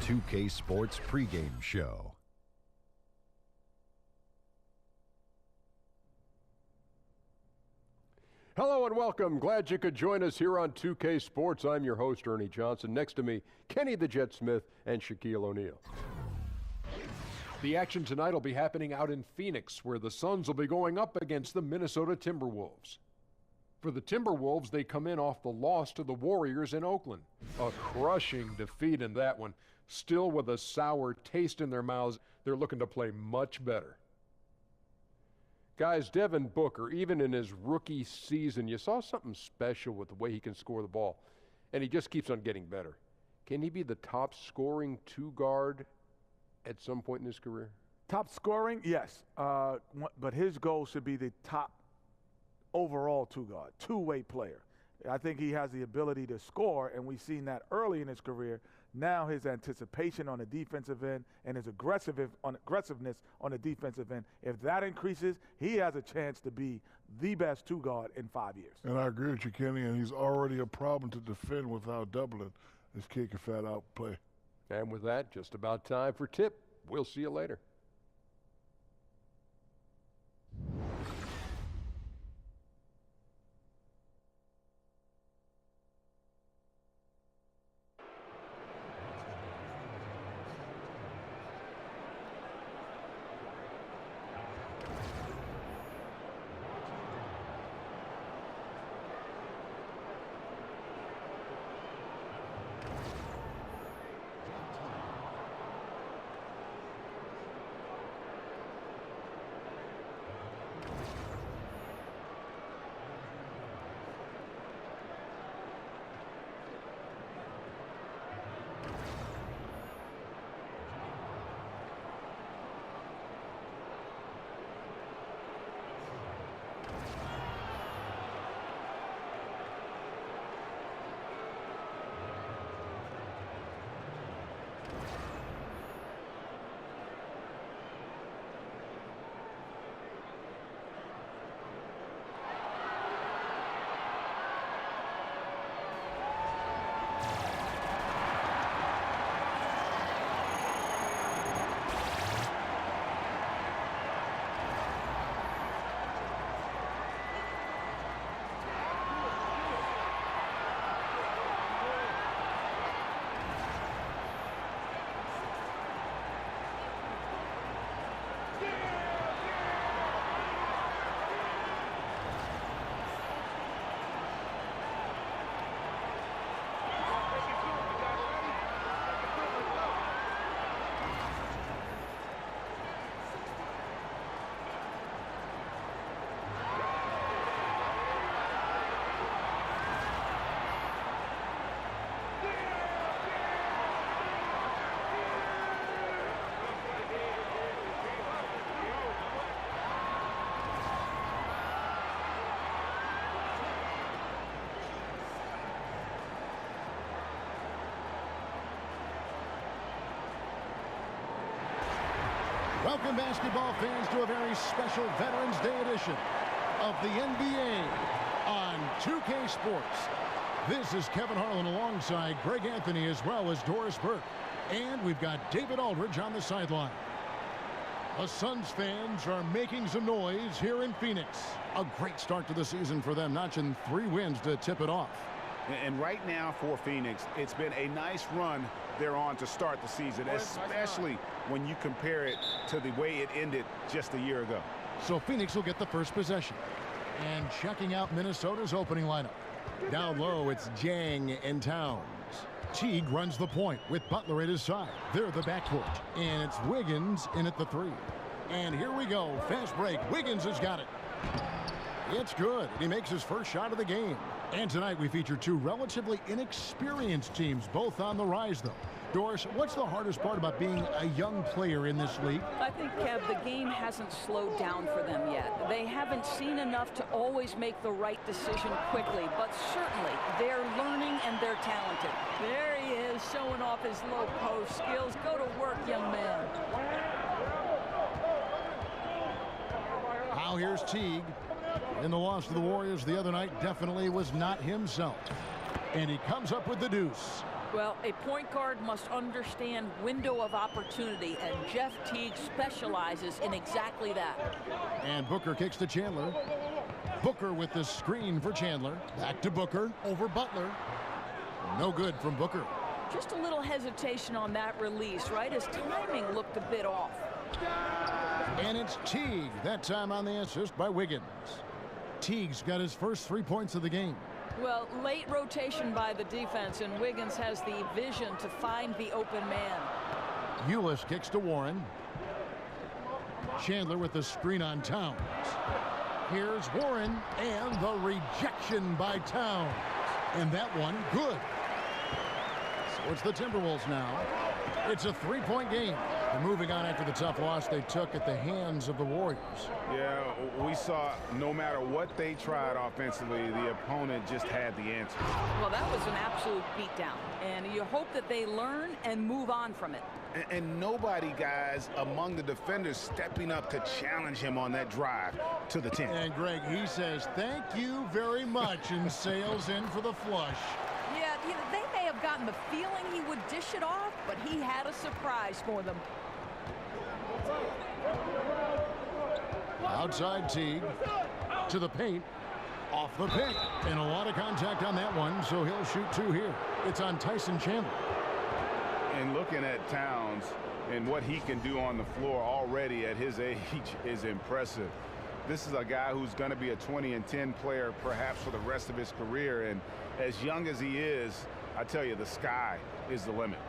2K Sports pregame show. Hello and welcome. Glad you could join us here on 2K Sports. I'm your host, Ernie Johnson. Next to me, Kenny the Jet Smith and Shaquille O'Neal. The action tonight will be happening out in Phoenix, where the Suns will be going up against the Minnesota Timberwolves. For the Timberwolves, they come in off the loss to the Warriors in Oakland. A crushing defeat in that one. Still with a sour taste in their mouths, they're looking to play much better. Guys, Devin Booker, even in his rookie season, you saw something special with the way he can score the ball, and he just keeps on getting better. Can he be the top scoring two-guard at some point in his career? Top scoring, yes, but his goal should be the top overall two-guard, two-way player. I think he has the ability to score, and we've seen that early in his career. Now his anticipation on the defensive end and his aggressiveness on the defensive end, if that increases, he has a chance to be the best two-guard in 5 years. And I agree with you, Kenny, and he's already a problem to defend without doubling. This kid can flat out play. And with that, just about time for tip. We'll see you later. Welcome, basketball fans, to a very special Veterans Day edition of the NBA on 2K Sports. This is Kevin Harlan alongside Greg Anthony as well as Doris Burke. And we've got David Aldridge on the sideline. The Suns fans are making some noise here in Phoenix. A great start to the season for them, notching 3 wins to tip it off. And right now for Phoenix, it's been a nice run they're on to start the season, especially when you compare it to the way it ended just a year ago. So Phoenix will get the first possession. And checking out Minnesota's opening lineup. Down low, it's Jang and Towns. Teague runs the point with Butler at his side. They're the backcourt. And it's Wiggins in at the 3. And here we go. Fast break. Wiggins has got it. It's good. He makes his first shot of the game. And tonight we feature 2 relatively inexperienced teams, both on the rise, though. Doris, what's the hardest part about being a young player in this league? I think, Kev, the game hasn't slowed down for them yet. They haven't seen enough to always make the right decision quickly, but certainly they're learning and they're talented. There he is, showing off his low post skills. Go to work, young man. Now here's Teague. In the loss to the Warriors the other night, definitely was not himself. And he comes up with the deuce. Well, a point guard must understand window of opportunity, and Jeff Teague specializes in exactly that. And Booker kicks to Chandler. Booker with the screen for Chandler. Back to Booker over Butler. No good from Booker. Just a little hesitation on that release, right? His timing looked a bit off. And it's Teague, that time on the assist by Wiggins. Teague's got his first 3 points of the game. Well, late rotation by the defense, and Wiggins has the vision to find the open man. Ulis kicks to Warren. Chandler with the screen on Towns. Here's Warren, and the rejection by Towns. And that one, good. So it's the Timberwolves now. It's a 3-point game. They're moving on after the tough loss they took at the hands of the Warriors. Yeah, we saw no matter what they tried offensively, the opponent just had the answer. Well, that was an absolute beatdown, and you hope that they learn and move on from it. And nobody, guys, among the defenders stepping up to challenge him on that drive to the 10. And Greg, he says, thank you very much, and sails in for the flush. Yeah, they may have gotten the feeling he would dish it off, but he had a surprise for them. Outside Teague to the paint, off the pick, and a lot of contact on that one, so he'll shoot 2 here. It's on Tyson Chandler. And looking at Towns and what he can do on the floor already at his age is impressive. This is a guy who's going to be a 20-10 player perhaps for the rest of his career, and as young as he is, I tell you, the sky is the limit.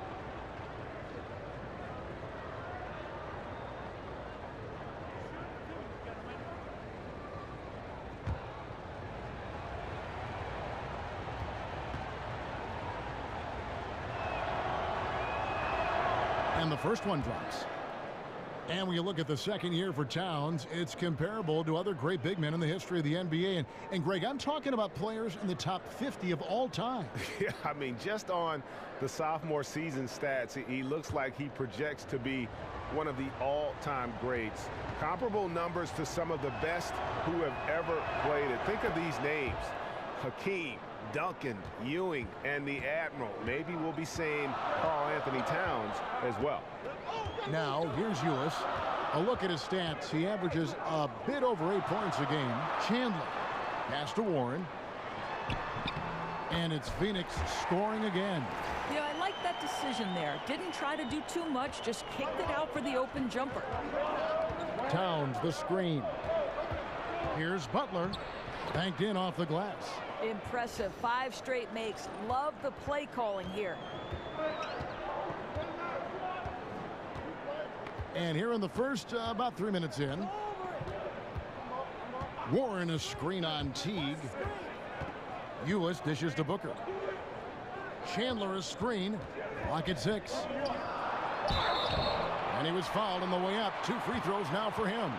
And the first one drops. And when you look at the second year for Towns, it's comparable to other great big men in the history of the NBA. And Greg, I'm talking about players in the top 50 of all time. Yeah, I mean, just on the sophomore season stats, he looks like he projects to be one of the all-time greats. Comparable numbers to some of the best who have ever played it. Think of these names: Hakeem, Duncan, Ewing, and the Admiral. Maybe we'll be saying Karl Anthony Towns as well. Now, here's Ulis. A look at his stats. He averages a bit over 8 points a game. Chandler, pass to Warren. And it's Phoenix scoring again. Yeah, I like that decision there. Didn't try to do too much, just kicked it out for the open jumper. Towns, the screen. Here's Butler. Banked in off the glass. Impressive. 5 straight makes. Love the play calling here. And here in the first, about 3 minutes in. Warren, a screen on Teague. Ulis dishes to Booker. Chandler, a screen. Lock at 6. And he was fouled on the way up. 2 free throws now for him.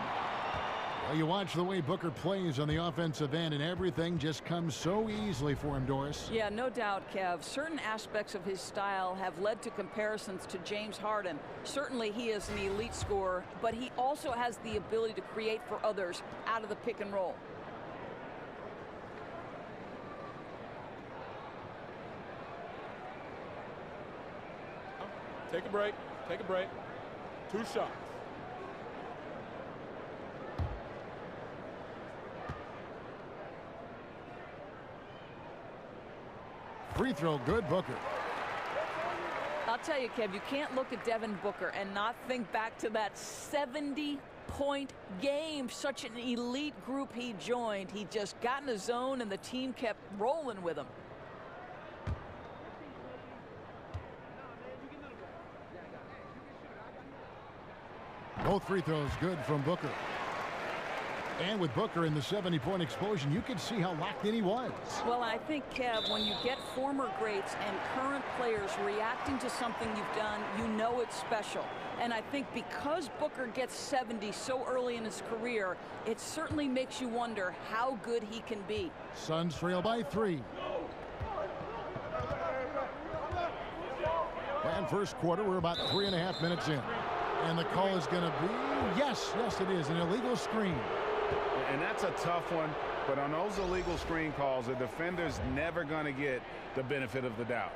Well, you watch the way Booker plays on the offensive end, and everything just comes so easily for him, Doris. Yeah, no doubt, Kev. Certain aspects of his style have led to comparisons to James Harden. Certainly he is an elite scorer, but he also has the ability to create for others out of the pick and roll. Take a break. Take a break. 2 shots. Free throw, good, Booker. I'll tell you, Kev, you can't look at Devin Booker and not think back to that 70-point game. Such an elite group he joined. He just got in the zone, and the team kept rolling with him. Both free throws good from Booker. And with Booker in the 70-point explosion, you can see how locked in he was. Well, I think, Kev, when you get former greats and current players reacting to something you've done, you know it's special. And I think because Booker gets 70 so early in his career, it certainly makes you wonder how good he can be. Suns trail by 3. And first quarter, we're about 3.5 minutes in. And the call is going to be, yes, it is, an illegal screen. And that's a tough one, but on those illegal screen calls, the defender's never going to get the benefit of the doubt.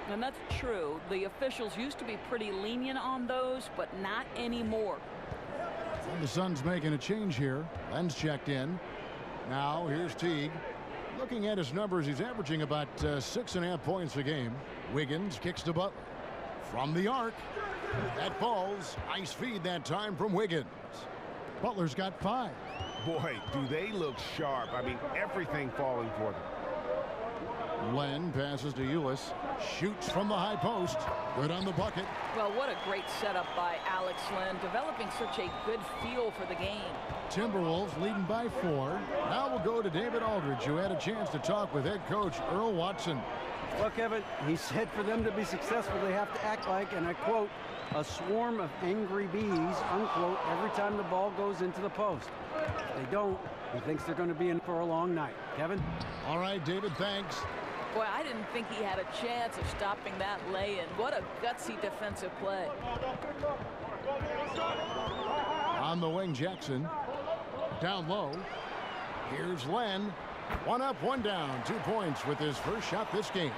And that's true. The officials used to be pretty lenient on those, but not anymore. And the Suns making a change here. Len's checked in. Now here's Teague. Looking at his numbers, he's averaging about 6.5 points a game. Wiggins kicks to Butler. From the arc. That falls. Nice feed that time from Wiggins. Butler's got 5. Boy, do they look sharp. I mean, everything falling for them. Len passes to Ulis. Shoots from the high post. Good on the bucket. Well, what a great setup by Alex Len, developing such a good feel for the game. Timberwolves leading by 4. Now we'll go to David Aldridge, who had a chance to talk with head coach Earl Watson. Well, Kevin, he said for them to be successful, they have to act like, and I quote, a swarm of angry bees, unquote, every time the ball goes into the post. If they don't, he thinks they're going to be in for a long night. Kevin? All right, David, thanks. Boy, I didn't think he had a chance of stopping that lay-in. What a gutsy defensive play. On the wing, Jackson. Down low. Here's Len. 1 up, 1 down. 2 points with his first shot this game.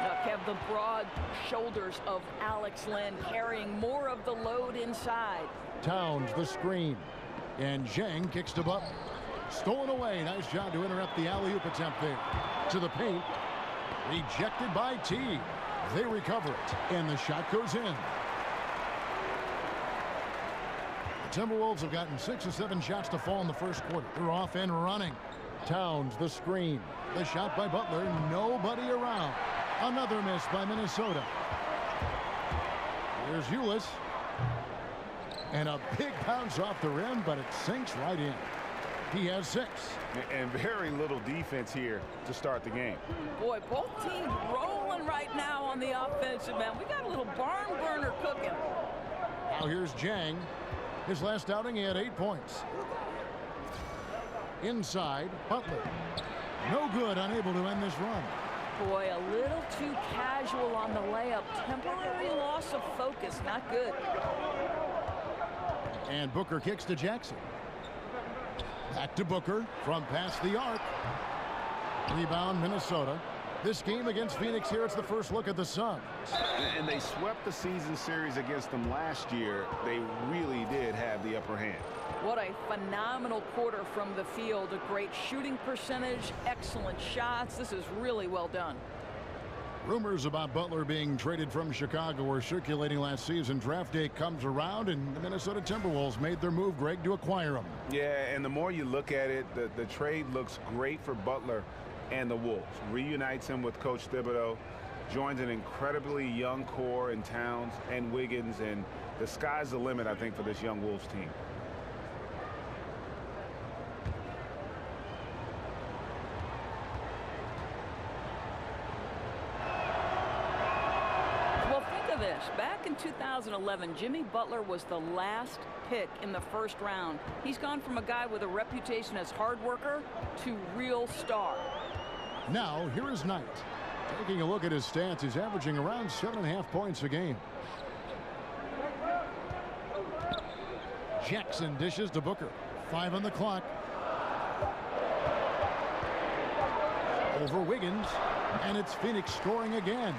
Now, Kev, the broad shoulders of Alex Len carrying more of the load inside. Towns the screen. And Zhang kicks to Butler. Stolen away. Nice job to interrupt the alley-oop attempt there. To the paint. Rejected by Teague. They recover it. And the shot goes in. The Timberwolves have gotten 6 or 7 shots to fall in the first quarter. They're off and running. Towns the screen. The shot by Butler. Nobody around. Another miss by Minnesota. Here's Ulis. And a big bounce off the rim, but it sinks right in. He has 6. And very little defense here to start the game. Boy, both teams rolling right now on the offensive end. We got a little barn burner cooking. Now here's Zhang. His last outing, he had 8 points. Inside, Butler. No good, unable to end this run. Boy, a little too casual on the layup. Temporary loss of focus. Not good. And Booker kicks to Jackson. Back to Booker from past the arc. Rebound, Minnesota. This game against Phoenix here, it's the first look at the Suns. And they swept the season series against them last year. They really did have the upper hand. What a phenomenal quarter from the field. A great shooting percentage, excellent shots. This is really well done. Rumors about Butler being traded from Chicago were circulating last season. Draft day comes around, and the Minnesota Timberwolves made their move, Greg, to acquire him. Yeah, and the more you look at it, the trade looks great for Butler and the Wolves. Reunites him with Coach Thibodeau, joins an incredibly young core in Towns and Wiggins, and the sky's the limit, I think, for this young Wolves team. Back in 2011, Jimmy Butler was the last pick in the first round. He's gone from a guy with a reputation as hard worker to real star. Now, here is Knight. Taking a look at his stats, he's averaging around 7.5 points a game. Jackson dishes to Booker. 5 on the clock. Over Wiggins. And it's Phoenix scoring again.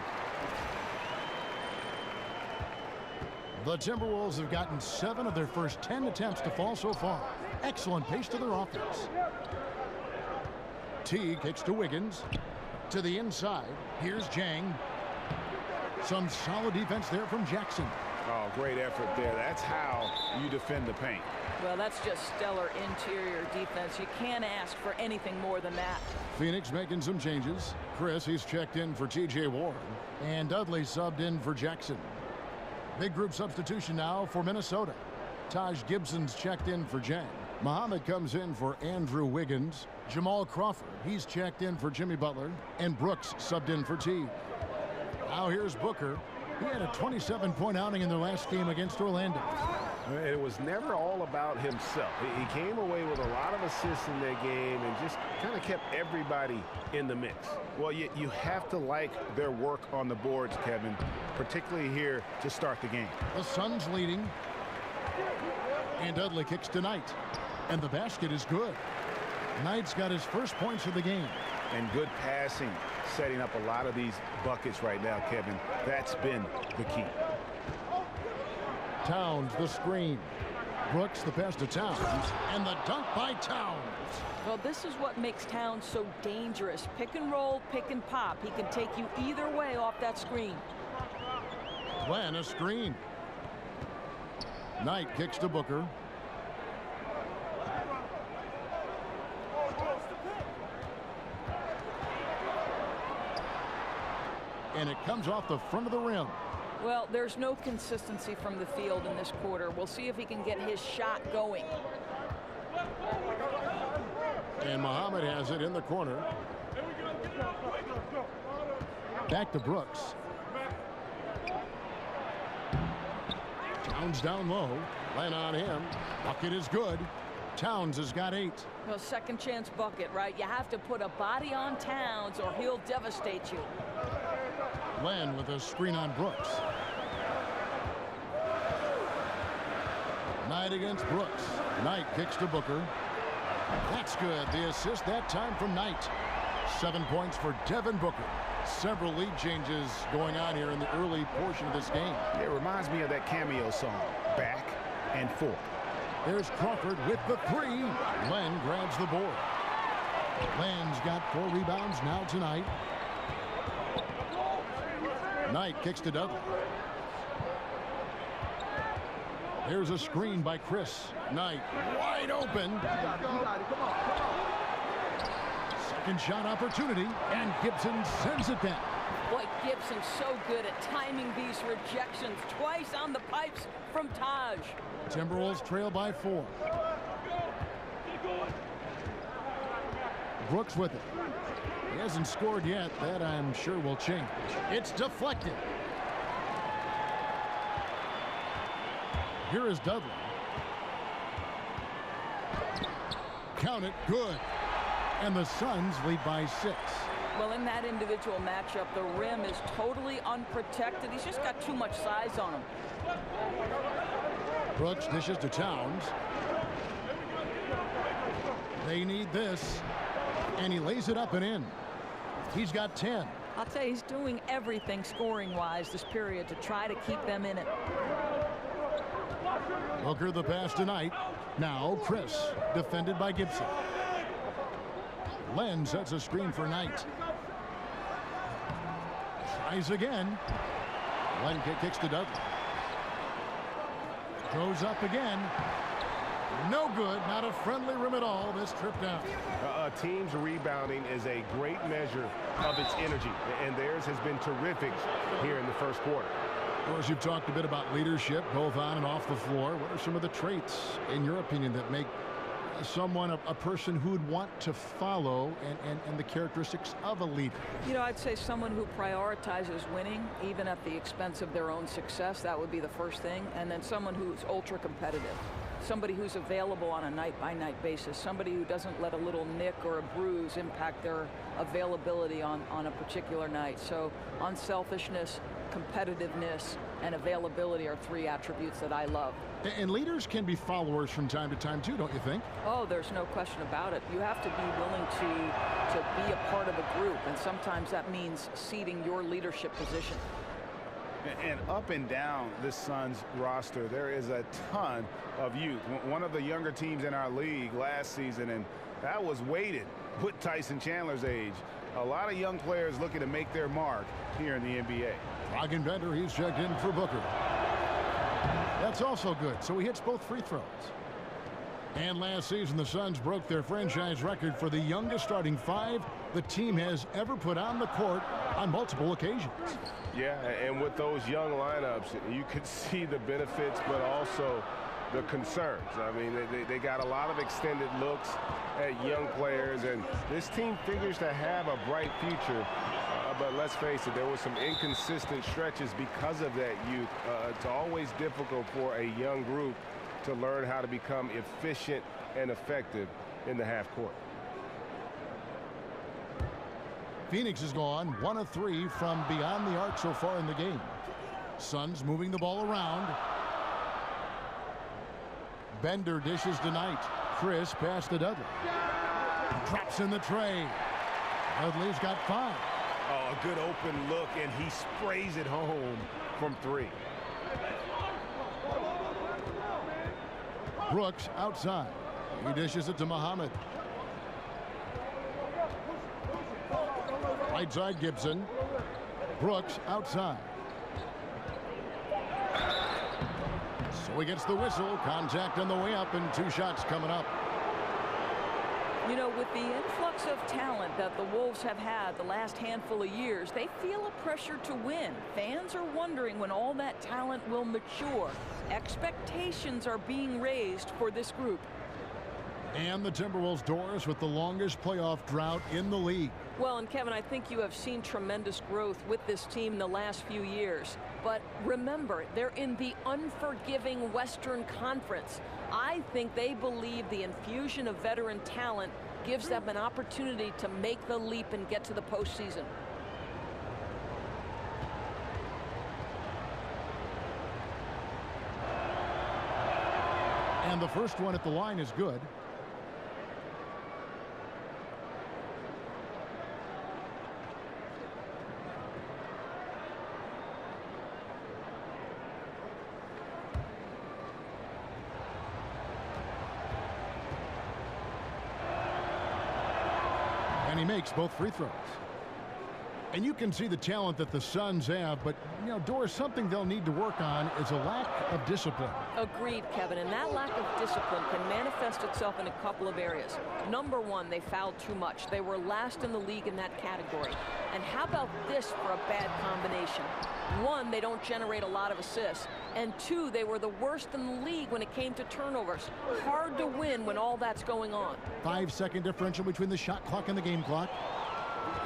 The Timberwolves have gotten 7 of their first 10 attempts to fall so far. Excellent pace to their offense. Teague kicks to Wiggins. To the inside. Here's Zhang. Some solid defense there from Jackson. Oh, great effort there. That's how you defend the paint. Well, that's just stellar interior defense. You can't ask for anything more than that. Phoenix making some changes. Chris, he's checked in for T.J. Warren. And Dudley subbed in for Jackson. Big group substitution now for Minnesota. Taj Gibson's checked in for Zhang. Muhammad comes in for Andrew Wiggins. Jamal Crawford, he's checked in for Jimmy Butler. And Brooks subbed in for Teague. Now here's Booker. He had a 27-point outing in their last game against Orlando. It was never all about himself. He came away with a lot of assists in that game and just kind of kept everybody in the mix. Well, you have to like their work on the boards, Kevin, particularly here to start the game. The Suns leading. And Dudley kicks to Knight. And the basket is good. Knight's got his first points of the game. And good passing, setting up a lot of these buckets right now, Kevin. That's been the key. Towns, the screen. Brooks, the pass to Towns. And the dunk by Towns. Well, this is what makes Towns so dangerous. Pick and roll, pick and pop. He can take you either way off that screen. Glenn, a screen. Knight kicks to Booker. And it comes off the front of the rim. Well, there's no consistency from the field in this quarter. We'll see if he can get his shot going. And Muhammad has it in the corner. Back to Brooks. Towns down low. Len on him. Bucket is good. Towns has got 8. Well, second chance bucket, right? You have to put a body on Towns or he'll devastate you. Len with a screen on Brooks. Knight against Brooks. Knight kicks to Booker. That's good. The assist that time from Knight. 7 points for Devin Booker. Several lead changes going on here in the early portion of this game. It reminds me of that cameo song, Back and Forth. There's Crawford with the 3. Len grabs the board. Len's got 4 rebounds now tonight. Knight kicks to Dudley. Here's a screen by Chris. Knight wide open. Second shot opportunity, and Gibson sends it back. Boy, Gibson's so good at timing these rejections. Twice on the pipes from Taj. Timberwolves trail by 4. Brooks with it. He hasn't scored yet. That I'm sure will change. It's deflected. Here is Dudley. Count it. Good. And the Suns lead by 6. Well, in that individual matchup, the rim is totally unprotected. He's just got too much size on him. Brooks dishes to Towns. They need this. And he lays it up and in. He's got 10. I'll tell you, he's doing everything scoring-wise this period to try to keep them in it. Booker the pass tonight. Now Chris, defended by Gibson. Len sets a screen for Knight. Tries again. Len kicks to Dudley. Goes up again. No good. Not a friendly rim at all. This trip down. A team's rebounding is a great measure of its energy, and theirs has been terrific here in the first quarter. Of course, you've talked a bit about leadership, both on and off the floor. What are some of the traits, in your opinion, that make someone a person who'd want to follow and the characteristics of a leader? You know, I'd say someone who prioritizes winning, even at the expense of their own success. That would be the first thing. And then someone who's ultra competitive. Somebody who's available on a night-by-night basis. Somebody who doesn't let a little nick or a bruise impact their availability on a particular night. So unselfishness, competitiveness, and availability are 3 attributes that I love. And leaders can be followers from time to time too, don't you think? Oh, there's no question about it. You have to be willing to be a part of a group, and sometimes that means ceding your leadership position. And up and down this Suns roster, there is a ton of youth. One of the younger teams in our league last season, and that was weighted with Tyson Chandler's age. A lot of young players looking to make their mark here in the NBA. Bender, he's checked in for Booker. That's also good. So he hits both free throws. And last season, the Suns broke their franchise record for the youngest starting 5 the team has ever put on the court on multiple occasions. Yeah, and with those young lineups, you could see the benefits, but also the concerns. I mean, they got a lot of extended looks at young players, and this team figures to have a bright future. But let's face it, there were some inconsistent stretches because of that youth. It's always difficult for a young group to learn how to become efficient and effective in the half court. Phoenix has gone 1 of 3 from beyond the arc so far in the game. Suns moving the ball around. Bender dishes to Knight. Chris pass to Dudley. Drops in the tray. Dudley's got 5. Oh, a good open look, and he sprays it home from 3. Brooks outside. He dishes it to Muhammad. Right side Gibson. Brooks outside. So he gets the whistle. Contact on the way up and 2 shots coming up. You know, with the influx of talent that the Wolves have had the last handful of years, they feel a pressure to win. Fans are wondering when all that talent will mature. Expectations are being raised for this group. And the Timberwolves, Doris, with the longest playoff drought in the league. Well, and Kevin, I think you have seen tremendous growth with this team the last few years. But remember, they're in the unforgiving Western Conference. I think they believe the infusion of veteran talent gives them an opportunity to make the leap and get to the postseason. And the first one at the line is good. And he makes both free throws. And you can see the talent that the Suns have, but, you know, Doris, something they'll need to work on is a lack of discipline. Agreed, Kevin, and that lack of discipline can manifest itself in a couple of areas. Number one, they fouled too much. They were last in the league in that category. And how about this for a bad combination? One, they don't generate a lot of assists. And 2, they were the worst in the league when it came to turnovers. Hard to win when all that's going on. 5-second differential between the shot clock and the game clock.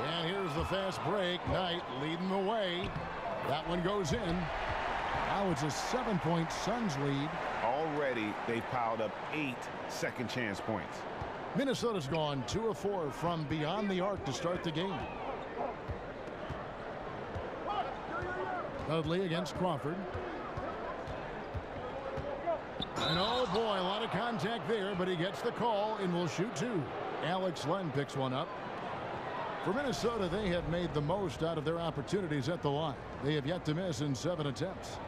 And here's the fast break. Knight leading the way. That one goes in. Now it's a 7-point Suns lead. Already, they've piled up 8 second chance points. Minnesota's gone 2 of 4 from beyond the arc to start the game. Dudley against Crawford. And oh boy, a lot of contact there, but he gets the call and will shoot 2. Alex Len picks one up. For Minnesota, they have made the most out of their opportunities at the line. They have yet to miss in 7 attempts.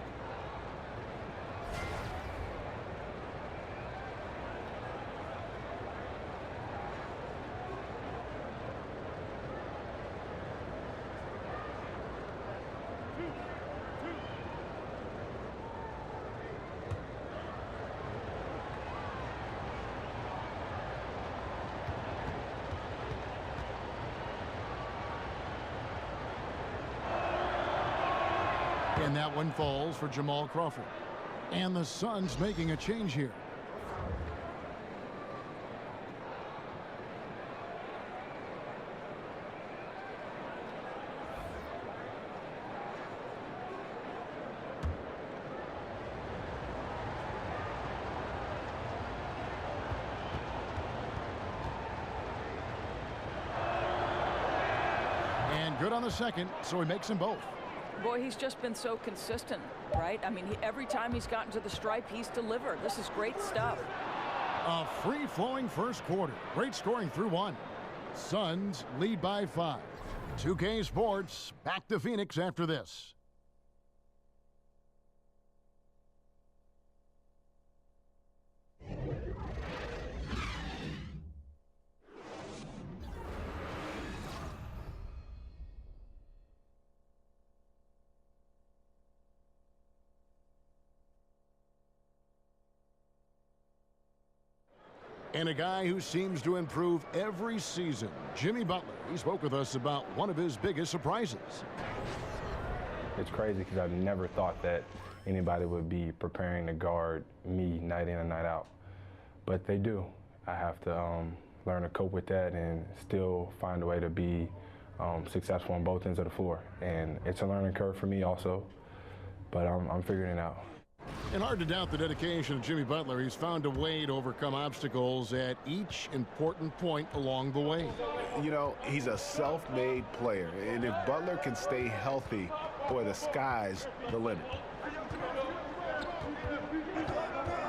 And that one falls for Jamal Crawford. And the Suns making a change here. And good on the second, so he makes them both. Boy, he's just been so consistent, right? I mean, every time he's gotten to the stripe, he's delivered. This is great stuff. A free-flowing first quarter. Great scoring through 1. Suns lead by 5. 2K Sports back to Phoenix after this. And a guy who seems to improve every season, Jimmy Butler. He spoke with us about one of his biggest surprises. It's crazy because I never thought that anybody would be preparing to guard me night in and night out. But they do. I have to learn to cope with that and still find a way to be successful on both ends of the floor. And it's a learning curve for me also, but I'm figuring it out. And hard to doubt the dedication of Jimmy Butler. He's found a way to overcome obstacles at each important point along the way. You know, he's a self-made player, and if Butler can stay healthy, boy, the sky's the limit.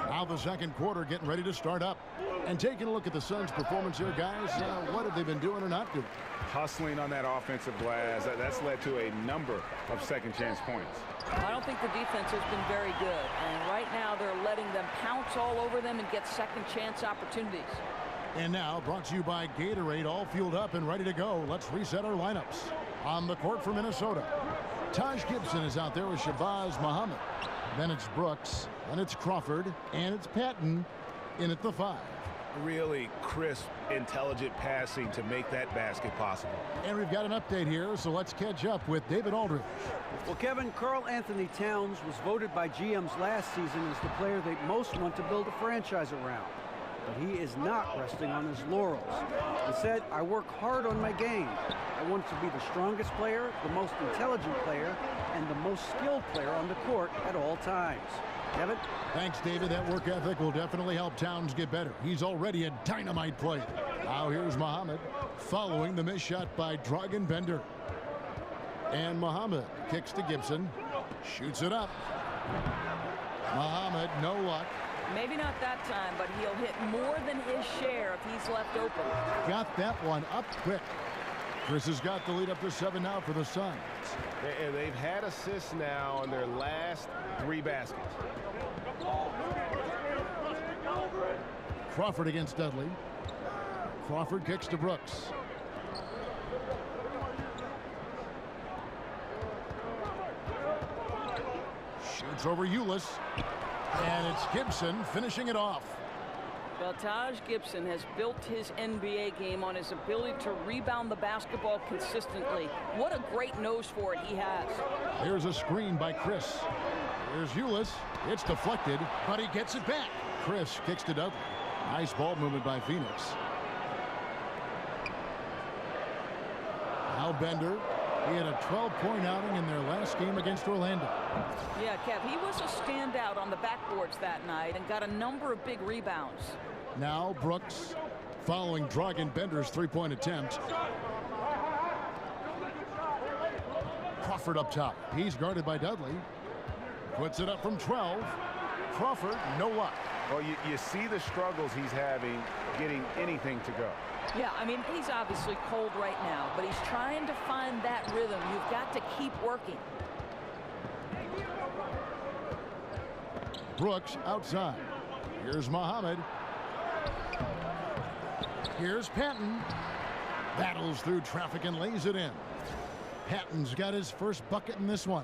Now the second quarter getting ready to start up. And taking a look at the Suns' performance here, guys, what have they been doing or not doing? Hustling on that offensive glass. That's led to a number of second chance points. I don't think the defense has been very good. And right now they're letting them pounce all over them and get second chance opportunities. And now, brought to you by Gatorade, all fueled up and ready to go. Let's reset our lineups. On the court for Minnesota, Taj Gibson is out there with Shabazz Muhammad. Then it's Brooks, and it's Crawford, and it's Patton in at the 5. Really crisp, intelligent passing to make that basket possible. And we've got an update here, so let's catch up with David Aldridge. Well, Kevin, Karl Anthony Towns was voted by GMs last season as the player they most want to build a franchise around. But he is not resting on his laurels. He said, I work hard on my game. I want to be the strongest player, the most intelligent player, and the most skilled player on the court at all times. Kevin? Thanks, David. That work ethic will definitely help Towns get better. He's already a dynamite player. Now here's Muhammad following the missed shot by Dragan Bender. And Muhammad kicks to Gibson, shoots it up. Muhammad, no luck. Maybe not that time, but he'll hit more than his share if he's left open. Got that one up quick. Chris has got the lead up to 7 now for the Suns. They've had assists now on their last 3 baskets. Crawford against Dudley. Crawford kicks to Brooks. Shoots over Ulis. And it's Gibson finishing it off. Well, Taj Gibson has built his NBA game on his ability to rebound the basketball consistently. What a great nose for it he has. Here's a screen by Chris. Here's Ulis. It's deflected, but he gets it back. Chris kicks to Dudley. Nice ball movement by Phoenix. Now Bender. He had a 12-point outing in their last game against Orlando. Yeah, Kev, he was a standout on the backboards that night and got a number of big rebounds. Now Brooks following Dragan Bender's 3-point attempt. Crawford up top. He's guarded by Dudley. Puts it up from 12. Crawford, no luck. Well, you see the struggles he's having getting anything to go. Yeah, I mean, he's obviously cold right now, but he's trying to find that rhythm. You've got to keep working. Brooks outside. Here's Muhammad. Here's Patton. Battles through traffic and lays it in. Patton's got his first bucket in this one.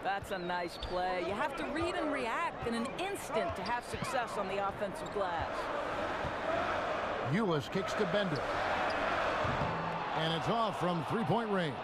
That's a nice play. You have to read and react in an instant to have success on the offensive glass. Ulis kicks to Bender. And it's off from 3-point range.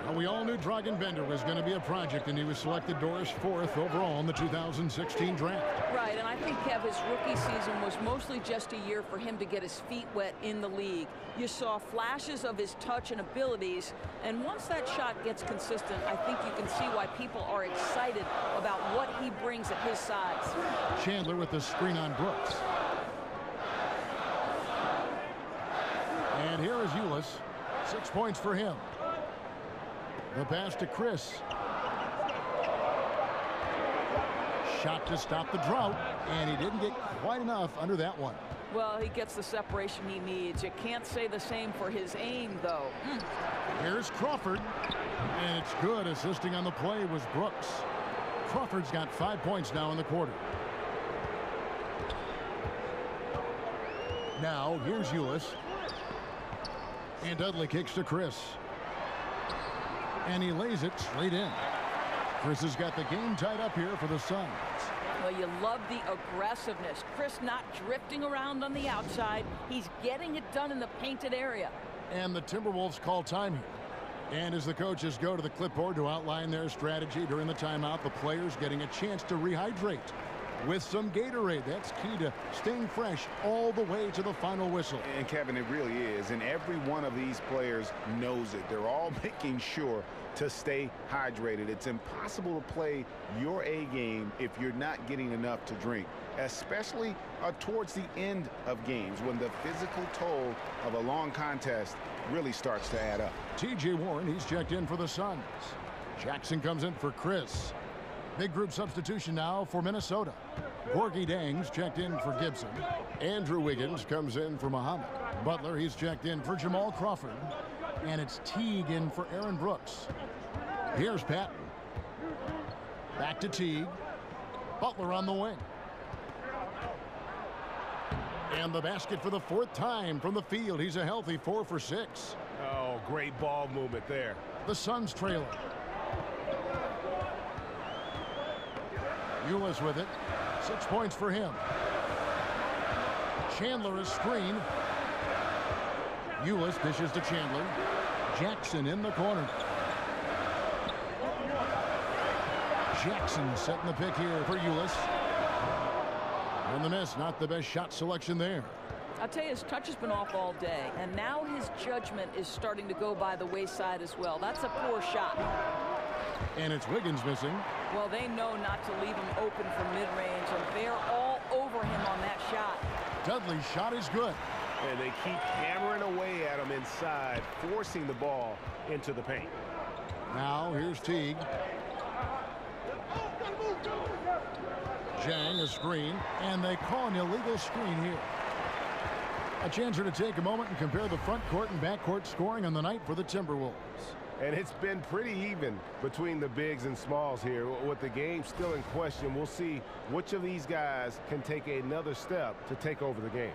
Well, we all knew Dragan Bender was going to be a project, and he was selected Doris 4th overall in the 2016 draft. Right, and I think, Kev, his rookie season was mostly just a year for him to get his feet wet in the league. You saw flashes of his touch and abilities, and once that shot gets consistent, I think you can see why people are excited about what he brings at his size. Chandler with the screen on Brooks. And here is Ulis. 6 points for him. The pass to Chris. Shot to stop the drought, and he didn't get quite enough under that one. Well, he gets the separation he needs. You can't say the same for his aim, though. Here's Crawford, and it's good. Assisting on the play was Brooks. Crawford's got 5 points now in the quarter. Now, here's Ulis. And Dudley kicks to Chris. And he lays it straight in. Chris has got the game tied up here for the Suns. Well, you love the aggressiveness. Chris not drifting around on the outside. He's getting it done in the painted area. And the Timberwolves call time here. And as the coaches go to the clipboard to outline their strategy during the timeout, the players getting a chance to rehydrate with some Gatorade. That's key to staying fresh all the way to the final whistle. And Kevin, it really is. And every one of these players knows it. They're all making sure to stay hydrated. It's impossible to play your A game if you're not getting enough to drink, especially towards the end of games when the physical toll of a long contest really starts to add up. T.J. Warren, he's checked in for the Suns. Jackson comes in for Chris. Big group substitution now for Minnesota. Gorgie Dang's checked in for Gibson. Andrew Wiggins comes in for Muhammad. Butler, he's checked in for Jamal Crawford. And it's Teague in for Aaron Brooks. Here's Patton. Back to Teague. Butler on the wing. And the basket for the 4th time from the field. He's a healthy 4 for 6. Oh, great ball movement there. The Suns trailing. Ulis with it. 6 points for him. Chandler is screen. Ulis dishes to Chandler. Jackson in the corner. Jackson setting the pick here for Ulis. And the miss, not the best shot selection there. I'll tell you, his touch has been off all day, and now his judgment is starting to go by the wayside as well. That's a poor shot. And it's Wiggins missing. Well, they know not to leave him open for mid-range, and they're all over him on that shot. Dudley's shot is good. And they keep hammering away at him inside, forcing the ball into the paint. Now here's Teague. Jang a screen, and they call an illegal screen here. A chance to take a moment and compare the front court and back court scoring on the night for the Timberwolves. And it's been pretty even between the bigs and smalls here. With the game still in question, we'll see which of these guys can take another step to take over the game.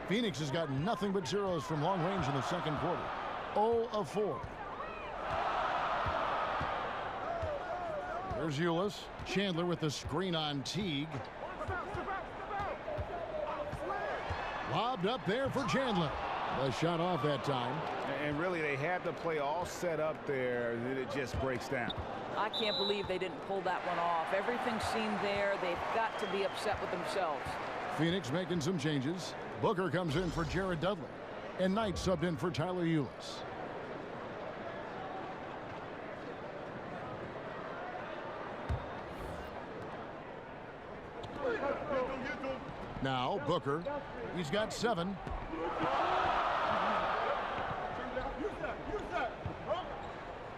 Phoenix has got nothing but zeros from long range in the second quarter. 0 of 4. There's Ulis. Chandler with the screen on Teague. Lobbed up there for Chandler. The shot off that time. And really, they had the play all set up there, and then it just breaks down. I can't believe they didn't pull that one off. Everything seemed there. They've got to be upset with themselves. Phoenix making some changes. Booker comes in for Jared Dudley. And Knight subbed in for Tyler Ulis. Now Booker. He's got 7.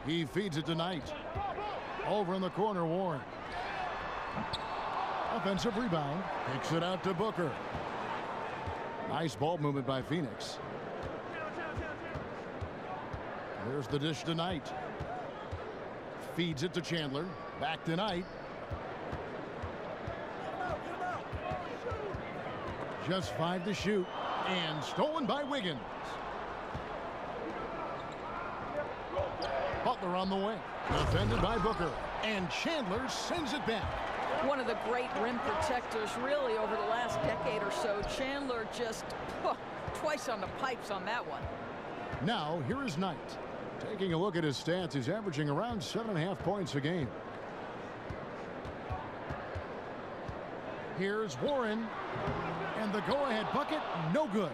He feeds it to Knight. Over in the corner, Warren. Offensive rebound. Kicks it out to Booker. Nice ball movement by Phoenix. There's the dish to Knight. Feeds it to Chandler. Back to Knight. Just 5 to shoot. And stolen by Wiggins. Butler on the wing. Defended by Booker. And Chandler sends it back. One of the great rim protectors really over the last decade or so. Chandler just twice on the pipes on that one. Now here is Knight. Taking a look at his stats, he's averaging around 7.5 points a game. Here's Warren. And the go-ahead bucket, no good.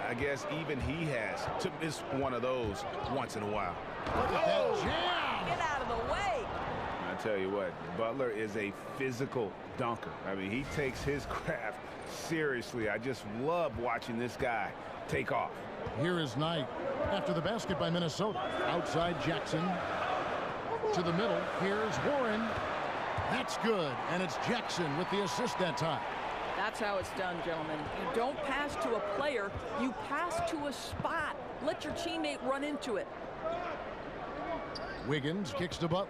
I guess even he has to miss one of those once in a while. Look at that jam. Get out of the way. I tell you what, Butler is a physical dunker. I mean, he takes his craft seriously. I just love watching this guy take off. Here is Knight after the basket by Minnesota. Outside Jackson. To the middle. Here's Warren. That's good. And it's Jackson with the assist that time. That's how it's done, gentlemen. You don't pass to a player. You pass to a spot. Let your teammate run into it. Wiggins kicks to Butler.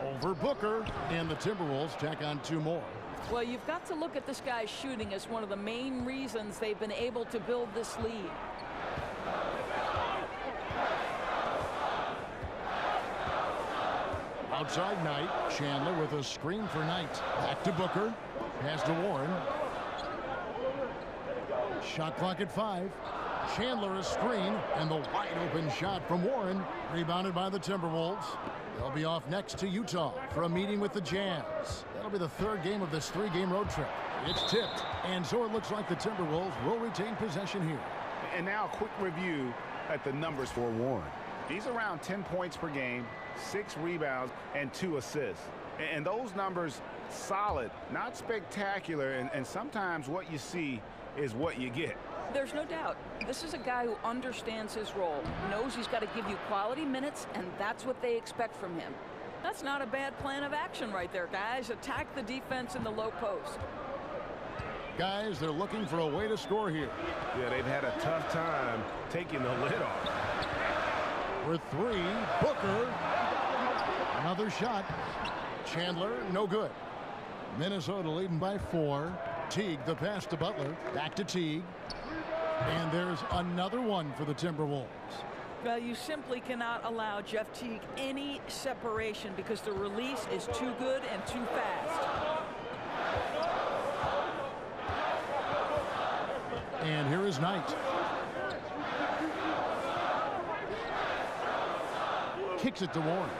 Over Booker. And the Timberwolves tack on 2 more. Well, you've got to look at this guy's shooting as one of the main reasons they've been able to build this lead. Outside Knight. Chandler with a screen for Knight. Back to Booker. Pass to Warren. Shot clock at 5. Chandler a screen. And the wide open shot from Warren. Rebounded by the Timberwolves. They'll be off next to Utah for a meeting with the Jazz. That'll be the 3rd game of this 3-game road trip. It's tipped. And so it looks like the Timberwolves will retain possession here. And now a quick review at the numbers for Warren. He's around 10 points per game, 6 rebounds, and 2 assists. And those numbers, solid, not spectacular, and sometimes what you see is what you get. There's no doubt. This is a guy who understands his role, knows he's got to give you quality minutes, and that's what they expect from him. That's not a bad plan of action right there, guys. Attack the defense in the low post. Guys, they're looking for a way to score here. Yeah, they've had a tough time taking the lid off. For three, Booker. Another shot. Chandler, no good. Minnesota leading by 4. Teague, the pass to Butler. Back to Teague. And there's another one for the Timberwolves. Well, you simply cannot allow Jeff Teague any separation because the release is too good and too fast. And here is Knight. Kicks it to Warren.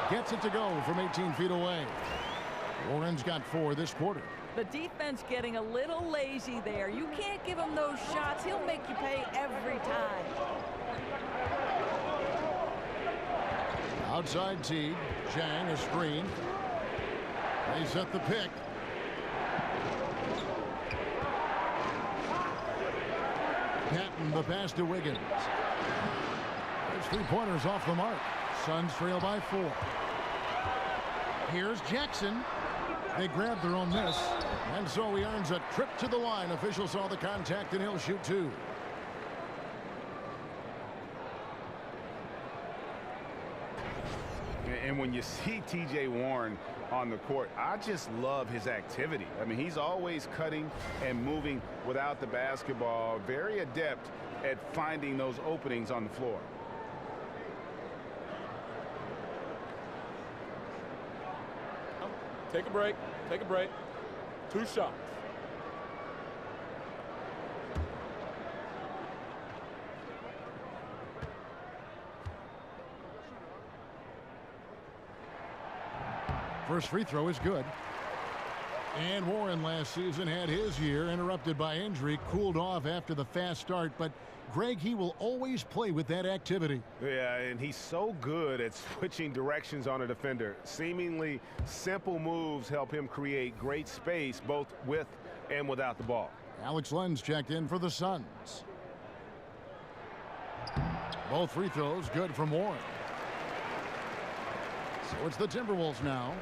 Gets it to go from 18 feet away. Warren's got 4 this quarter. The defense getting a little lazy there. You can't give him those shots. He'll make you pay every time. Outside Teague. Chang, a screen. They set the pick. Patton, the pass to Wiggins. There's 3-pointers off the mark. Suns trail by 4. Here's Jackson. They grabbed their own miss, and so he earns a trip to the line. Official saw the contact, and he'll shoot 2. And when you see T.J. Warren on the court, I just love his activity. I mean, he's always cutting and moving without the basketball. Very adept at finding those openings on the floor. Take a break. Take a break. 2 shots. First free throw is good. And Warren last season had his year interrupted by injury, cooled off after the fast start, but Greg, he will always play with that activity. Yeah, and he's so good at switching directions on a defender. Seemingly simple moves help him create great space both with and without the ball. Alex Len's checked in for the Suns. Both free throws good from Warren. So it's the Timberwolves now.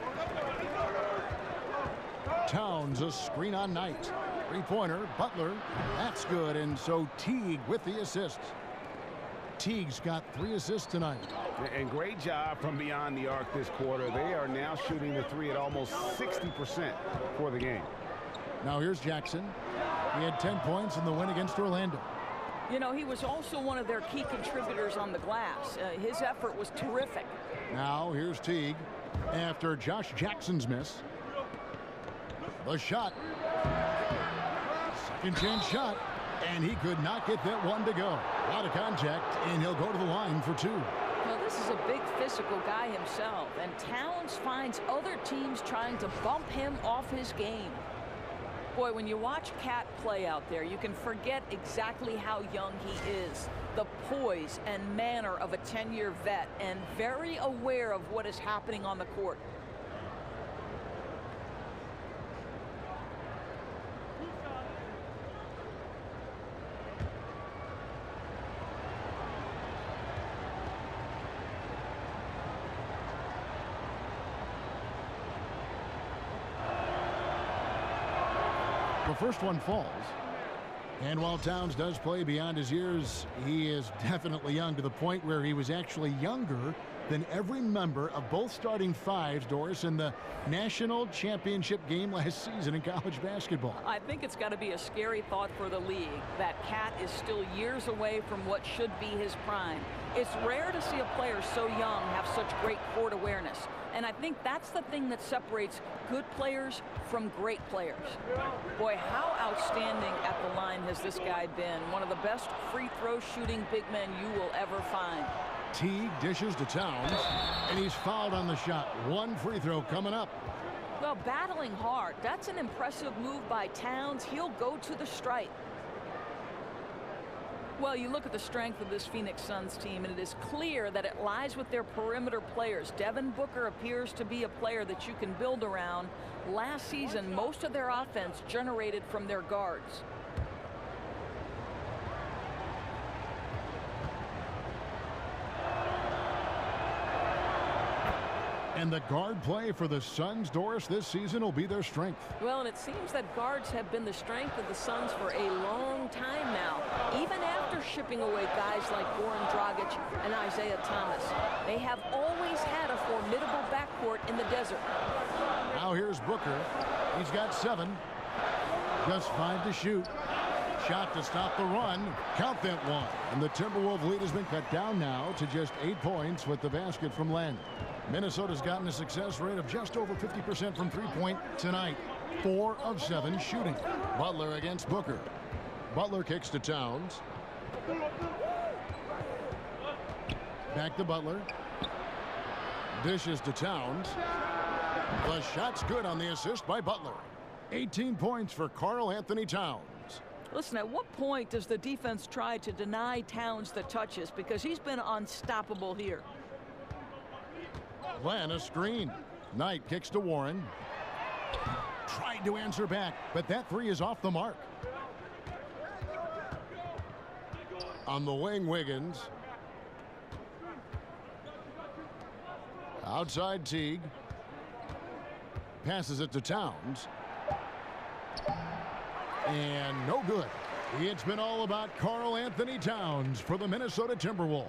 Towns, a screen on Knight. 3-pointer, Butler, that's good, and so Teague with the assist. Teague's got 3 assists tonight. And great job from beyond the arc this quarter. They are now shooting the 3 at almost 60% for the game. Now here's Jackson. He had 10 points in the win against Orlando. You know, he was also one of their key contributors on the glass. His effort was terrific. Now here's Teague after Josh Jackson's miss. The shot. Second chance shot, and he could not get that one to go. Out of contact, and he'll go to the line for 2. Well, this is a big physical guy himself, and Towns finds other teams trying to bump him off his game. Boy, when you watch Cat play out there, you can forget exactly how young he is. The poise and manner of a 10-year vet, and very aware of what is happening on the court. The first one falls. And while Towns does play beyond his years, he is definitely young, to the point where he was actually younger than every member of both starting 5s, Doris, in the national championship game last season in college basketball. I think it's got to be a scary thought for the league that Cat is still years away from what should be his prime. It's rare to see a player so young have such great court awareness. And I think that's the thing that separates good players from great players. Boy, how outstanding at the line has this guy been. One of the best free throw shooting big men you will ever find. Teague dishes to Towns, and he's fouled on the shot. 1 free throw coming up. Well, battling hard. That's an impressive move by Towns. He'll go to the stripe. Well, you look at the strength of this Phoenix Suns team, and it is clear that it lies with their perimeter players. Devin Booker appears to be a player that you can build around. Last season, most of their offense generated from their guards. And the guard play for the Suns, Doris, this season will be their strength. Well, and it seems that guards have been the strength of the Suns for a long time now, even after shipping away guys like Goran Dragic and Isaiah Thomas. They have always had a formidable backcourt in the desert. Now here's Booker. He's got 7. Just 5 to shoot. Shot to stop the run. Count that one. And the Timberwolves lead has been cut down now to just 8 points with the basket from Len. Minnesota's gotten a success rate of just over 50% from three-point tonight. 4 of 7 shooting. Butler against Booker. Butler kicks to Towns. Back to Butler. Dishes to Towns. The shot's good on the assist by Butler. 18 points for Karl Anthony Towns. Listen, at what point does the defense try to deny Towns the touches? Because he's been unstoppable here. Glenn, a screen. Knight kicks to Warren. Tried to answer back, but that 3 is off the mark. On the wing, Wiggins. Outside Teague. Passes it to Towns. And no good. It's been all about Karl Anthony Towns for the Minnesota Timberwolves.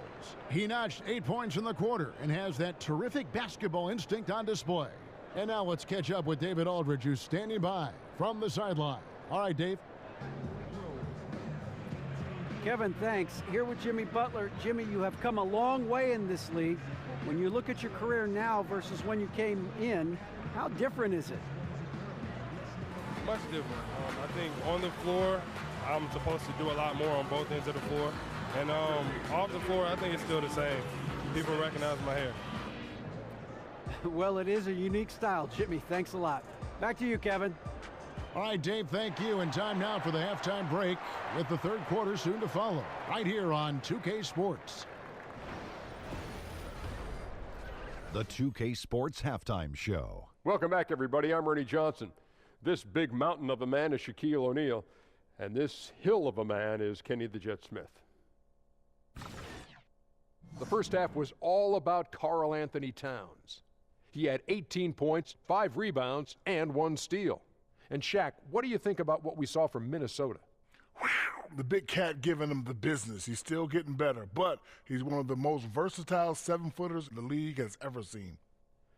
He notched 8 points in the quarter and has that terrific basketball instinct on display. And now let's catch up with David Aldridge, who's standing by from the sideline. All right, Dave. Kevin, thanks. Here with Jimmy Butler. Jimmy, you have come a long way in this league. When you look at your career now versus when you came in, how different is it? Much different. I think on the floor, I'm supposed to do a lot more on both ends of the floor. And off the floor, I think it's still the same. People recognize my hair. Well, it is a unique style, Jimmy. Thanks a lot. Back to you, Kevin. All right, Dave, thank you. And time now for the halftime break with the third quarter soon to follow. Right here on 2K Sports. The 2K Sports Halftime Show. Welcome back, everybody. I'm Ernie Johnson. This big mountain of a man is Shaquille O'Neal, and this hill of a man is Kenny the Jet Smith. The first half was all about Karl Anthony Towns. He had 18 points, 5 rebounds, and 1 steal. And Shaq, what do you think about what we saw from Minnesota? Wow, the big cat giving him the business. He's still getting better, but he's one of the most versatile 7-footers the league has ever seen.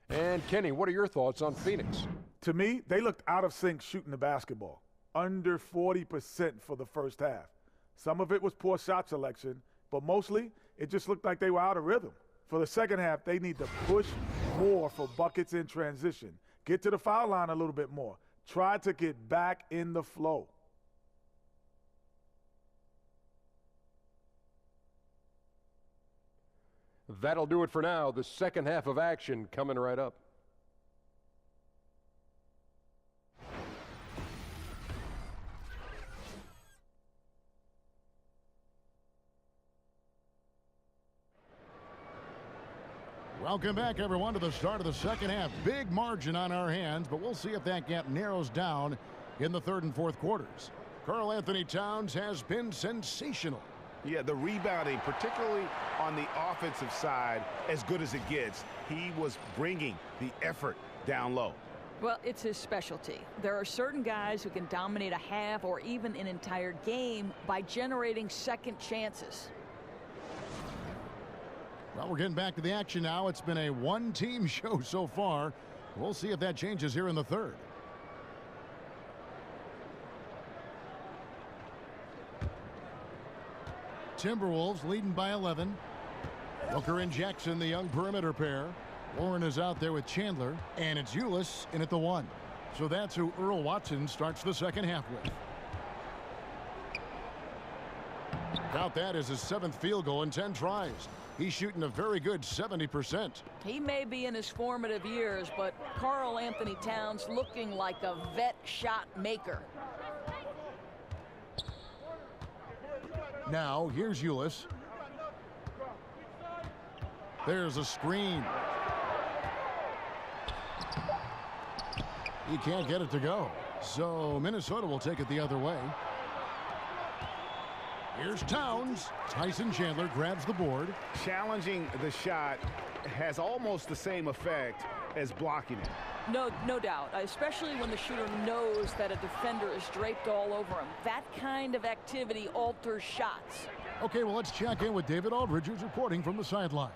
And Kenny, what are your thoughts on Phoenix? To me, they looked out of sync shooting the basketball. Under 40% for the first half. Some of it was poor shot selection, but mostly it just looked like they were out of rhythm. For the second half, they need to push more for buckets in transition. Get to the foul line a little bit more. Try to get back in the flow. That'll do it for now. The second half of action coming right up. Welcome back, everyone, to the start of the second half. Big margin on our hands, but we'll see if that gap narrows down in the third and fourth quarters. Karl Anthony Towns has been sensational. Yeah, the rebounding, particularly on the offensive side, as good as it gets. He was bringing the effort down low. Well, it's his specialty. There are certain guys who can dominate a half or even an entire game by generating second chances. Well, we're getting back to the action now. It's been a one-team show so far. We'll see if that changes here in the third. Timberwolves leading by 11. Booker and Jackson, the young perimeter pair. Warren is out there with Chandler, and it's Ulis in at the 1. So that's who Earl Watson starts the second half with. Count that as his 7th field goal in 10 tries. He's shooting a very good 70%. He may be in his formative years, but Karl Anthony Towns looking like a vet shot maker. Now, here's Ulis. There's a screen. He can't get it to go. So Minnesota will take it the other way. Here's Towns. Tyson Chandler grabs the board. Challenging the shot has almost the same effect as blocking it. No doubt, especially when the shooter knows that a defender is draped all over him. That kind of activity alters shots. Okay, well, let's check in with David Aldridge, who's reporting from the sidelines.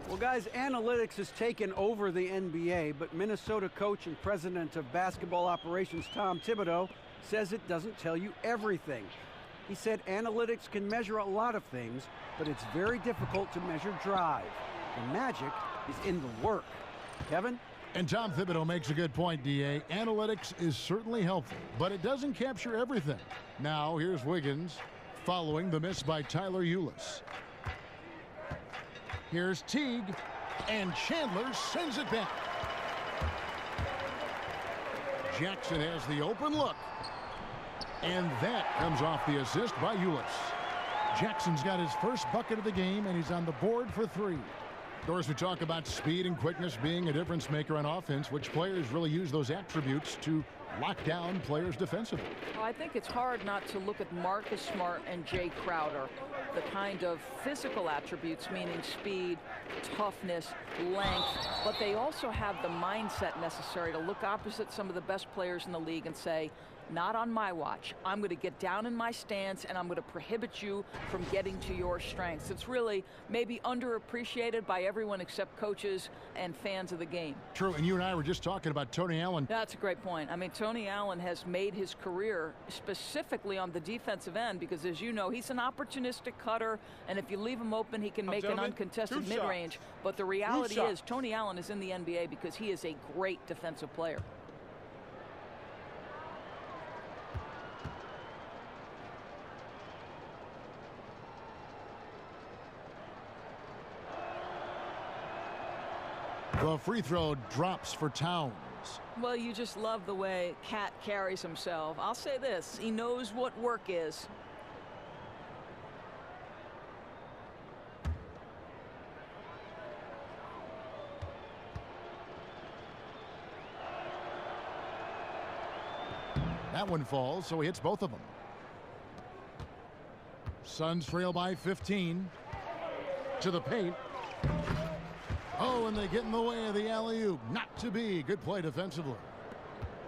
Well, guys, analytics has taken over the NBA, but Minnesota coach and president of basketball operations Tom Thibodeau says it doesn't tell you everything. He said analytics can measure a lot of things, but it's very difficult to measure drive. The magic is in the work. Kevin? And Tom Thibodeau makes a good point, D.A. Analytics is certainly helpful, but it doesn't capture everything. Now, here's Wiggins following the miss by Tyler Ulis. Here's Teague, and Chandler sends it back. Jackson has the open look. And that comes off the assist by Ulis. Jackson's got his first bucket of the game, and he's on the board for 3. Of course, we talk about speed and quickness being a difference maker on offense, which players really use those attributes to lock down players defensively. Well, I think it's hard not to look at Marcus Smart and Jay Crowder. The kind of physical attributes, meaning speed, toughness, length, but they also have the mindset necessary to look opposite some of the best players in the league and say, not on my watch. I'm going to get down in my stance, and I'm going to prohibit you from getting to your strengths. It's really maybe underappreciated by everyone except coaches and fans of the game. True, and you and I were just talking about Tony Allen. That's a great point. I mean, Tony Allen has made his career specifically on the defensive end because, as you know, he's an opportunistic cutter, and if you leave him open, he can make an uncontested mid-range. But the reality is Tony Allen is in the NBA because he is a great defensive player. The free throw drops for Towns. Well, you just love the way Cat carries himself. I'll say this, he knows what work is. That one falls, so he hits both of them. Suns trail by 15. To the paint. Oh, and they get in the way of the alley-oop. Not to be. Good play defensively.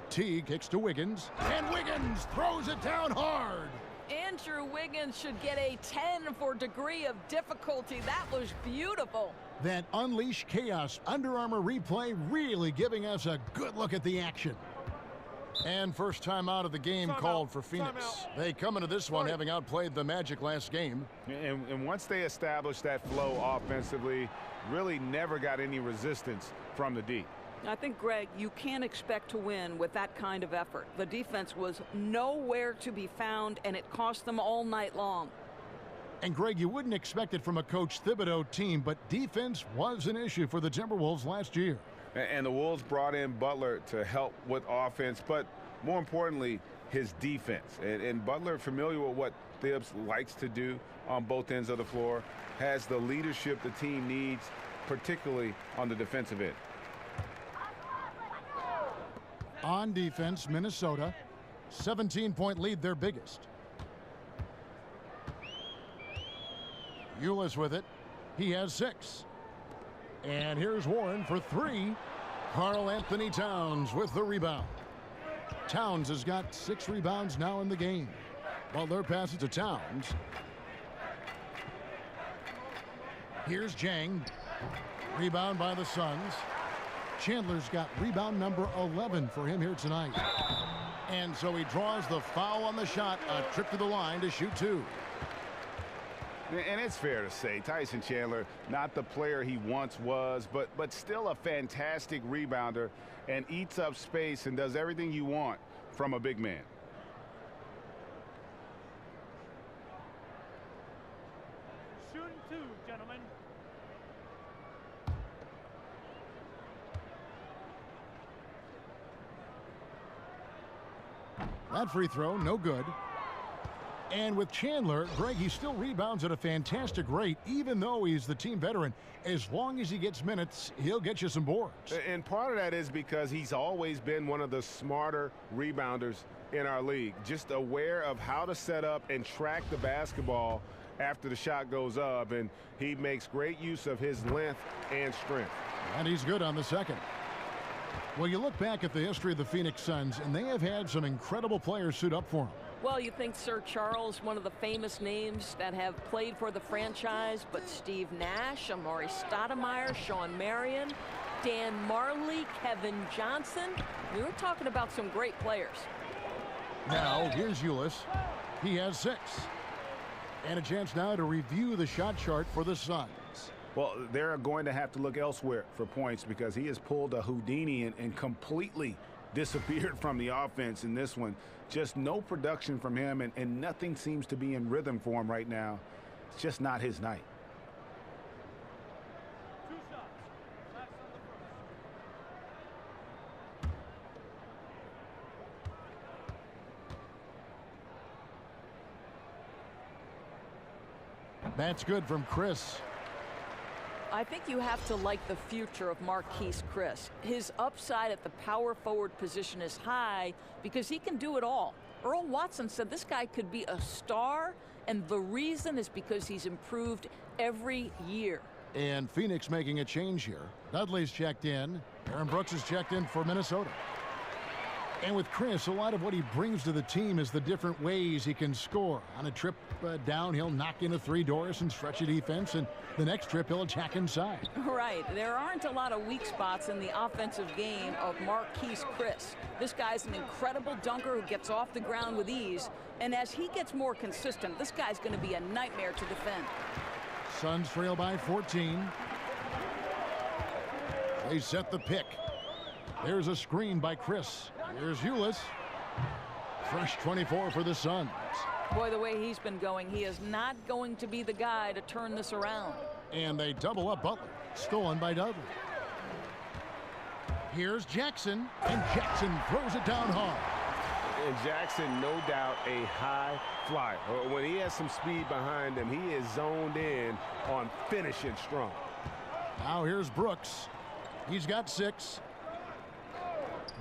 Teague kicks to Wiggins, and Wiggins throws it down hard. Andrew Wiggins should get a 10 for degree of difficulty. That was beautiful. That Unleash Chaos Under Armour replay really giving us a good look at the action. And first time out of the game called for Phoenix. They come into this one having outplayed the Magic last game. And once they established that flow offensively, really never got any resistance from the D. I think, Greg, you can't expect to win with that kind of effort. The defense was nowhere to be found, and it cost them all night long. And, Greg, you wouldn't expect it from a Coach Thibodeau team, but defense was an issue for the Timberwolves last year. And the Wolves brought in Butler to help with offense, but more importantly, his defense. And Butler, familiar with what Thibs likes to do on both ends of the floor, has the leadership the team needs, particularly on the defensive end. On defense, Minnesota, 17-point lead, their biggest. Ulis with it. He has 6. And here's Warren for 3. Karl Anthony Towns with the rebound. Towns has got 6 rebounds now in the game. Butler passes to Towns. Here's Jang. Rebound by the Suns. Chandler's got rebound number 11 for him here tonight. And so he draws the foul on the shot, a trip to the line to shoot 2. And it's fair to say, Tyson Chandler, not the player he once was, but still a fantastic rebounder and eats up space and does everything you want from a big man. Shooting 2, gentlemen. That free throw, no good. And with Chandler, Greg, he still rebounds at a fantastic rate, even though he's the team veteran. As long as he gets minutes, he'll get you some boards. And part of that is because he's always been one of the smarter rebounders in our league, just aware of how to set up and track the basketball after the shot goes up, and he makes great use of his length and strength. And he's good on the second. Well, you look back at the history of the Phoenix Suns, and they have had some incredible players suit up for them. Well, you think Sir Charles, one of the famous names that have played for the franchise, but Steve Nash, Amari Stoudemire, Sean Marion, Dan Marley, Kevin Johnson. We were talking about some great players. Now, here's Ulis. He has 6. And a chance now to review the shot chart for the Suns. Well, they're going to have to look elsewhere for points because he has pulled a Houdini and completely disappeared from the offense in this one. Just no production from him, and nothing seems to be in rhythm for him right now. It's just not his night. That's good from Chris. I think you have to like the future of Marquise Chris. His upside at the power forward position is high because he can do it all. Earl Watson said this guy could be a star, and the reason is because he's improved every year. And Phoenix making a change here. Dudley's checked in. Aaron Brooks is checked in for Minnesota. And with Chris, a lot of what he brings to the team is the different ways he can score. On a trip down, he'll knock in a 3 Doris and stretch a defense, and the next trip he'll attack inside. Right. There aren't a lot of weak spots in the offensive game of Marquise Chris. This guy's an incredible dunker who gets off the ground with ease, and as he gets more consistent, this guy's going to be a nightmare to defend. Suns trail by 14. They set the pick. There's a screen by Chris. Here's Ulis. Fresh 24 for the Suns. Boy, the way he's been going, he is not going to be the guy to turn this around. And they double up Butler. Stolen by Dudley. Here's Jackson, and Jackson throws it down hard. And Jackson, no doubt, a high flyer. When he has some speed behind him, he is zoned in on finishing strong. Now here's Brooks. He's got 6.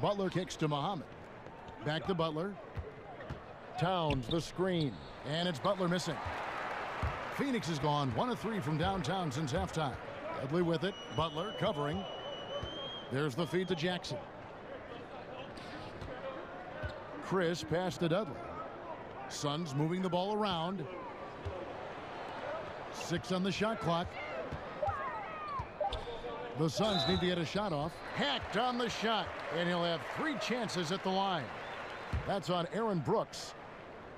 Butler kicks to Muhammad. Back to Butler. Towns the screen, and it's Butler missing. Phoenix has gone 1 of 3 from downtown since halftime. Dudley with it. Butler covering. There's the feed to Jackson. Chris pass to Dudley. Suns moving the ball around. 6 on the shot clock. The Suns need to get a shot off. Hacked on the shot, and he'll have 3 chances at the line. That's on Aaron Brooks.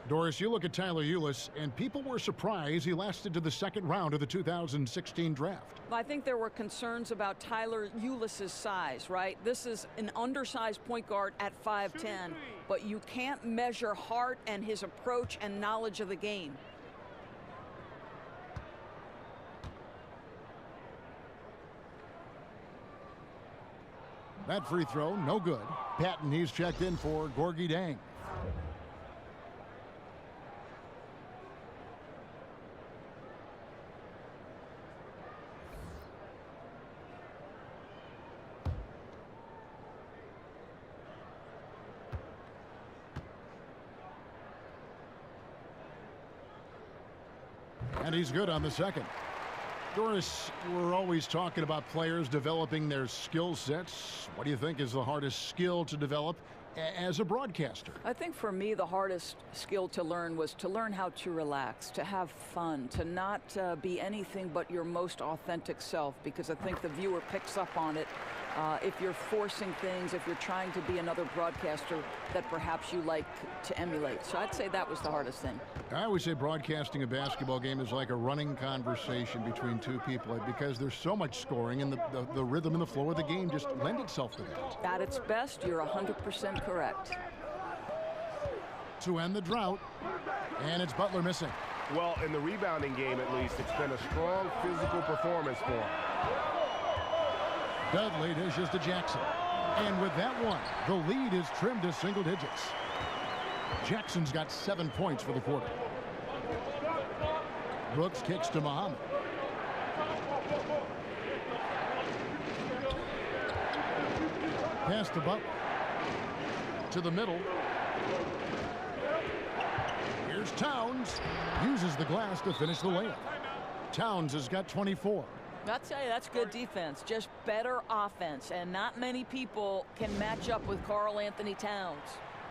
Doris, you look at Tyler Ulis, and people were surprised he lasted to the second round of the 2016 draft. I think there were concerns about Tyler Ulis' size, right? This is an undersized point guard at 5'10", but you can't measure heart and his approach and knowledge of the game. That free throw, no good. Patton, he's checked in for Gorgie Dang. And he's good on the second. Doris, we're always talking about players developing their skill sets. What do you think is the hardest skill to develop as a broadcaster? I think for me, the hardest skill to learn was to learn how to relax, to have fun, to not be anything but your most authentic self, because I think the viewer picks up on it. If you're forcing things, if you're trying to be another broadcaster that perhaps you like to emulate. So I'd say that was the hardest thing. I always say broadcasting a basketball game is like a running conversation between 2 people because there's so much scoring, and the rhythm and the flow of the game just lend itself to that. At its best, you're 100% correct. To end the drought, and it's Butler missing. Well, in the rebounding game at least, it's been a strong physical performance for him. Dudley dishes to Jackson. And with that one, the lead is trimmed to single digits. Jackson's got 7 points for the quarter. Brooks kicks to Muhammad. Pass to Butler. To the middle. Here's Towns. Uses the glass to finish the layup. Towns has got 24. I'll tell you, that's good defense. Just better offense. And not many people can match up with Karl Anthony Towns.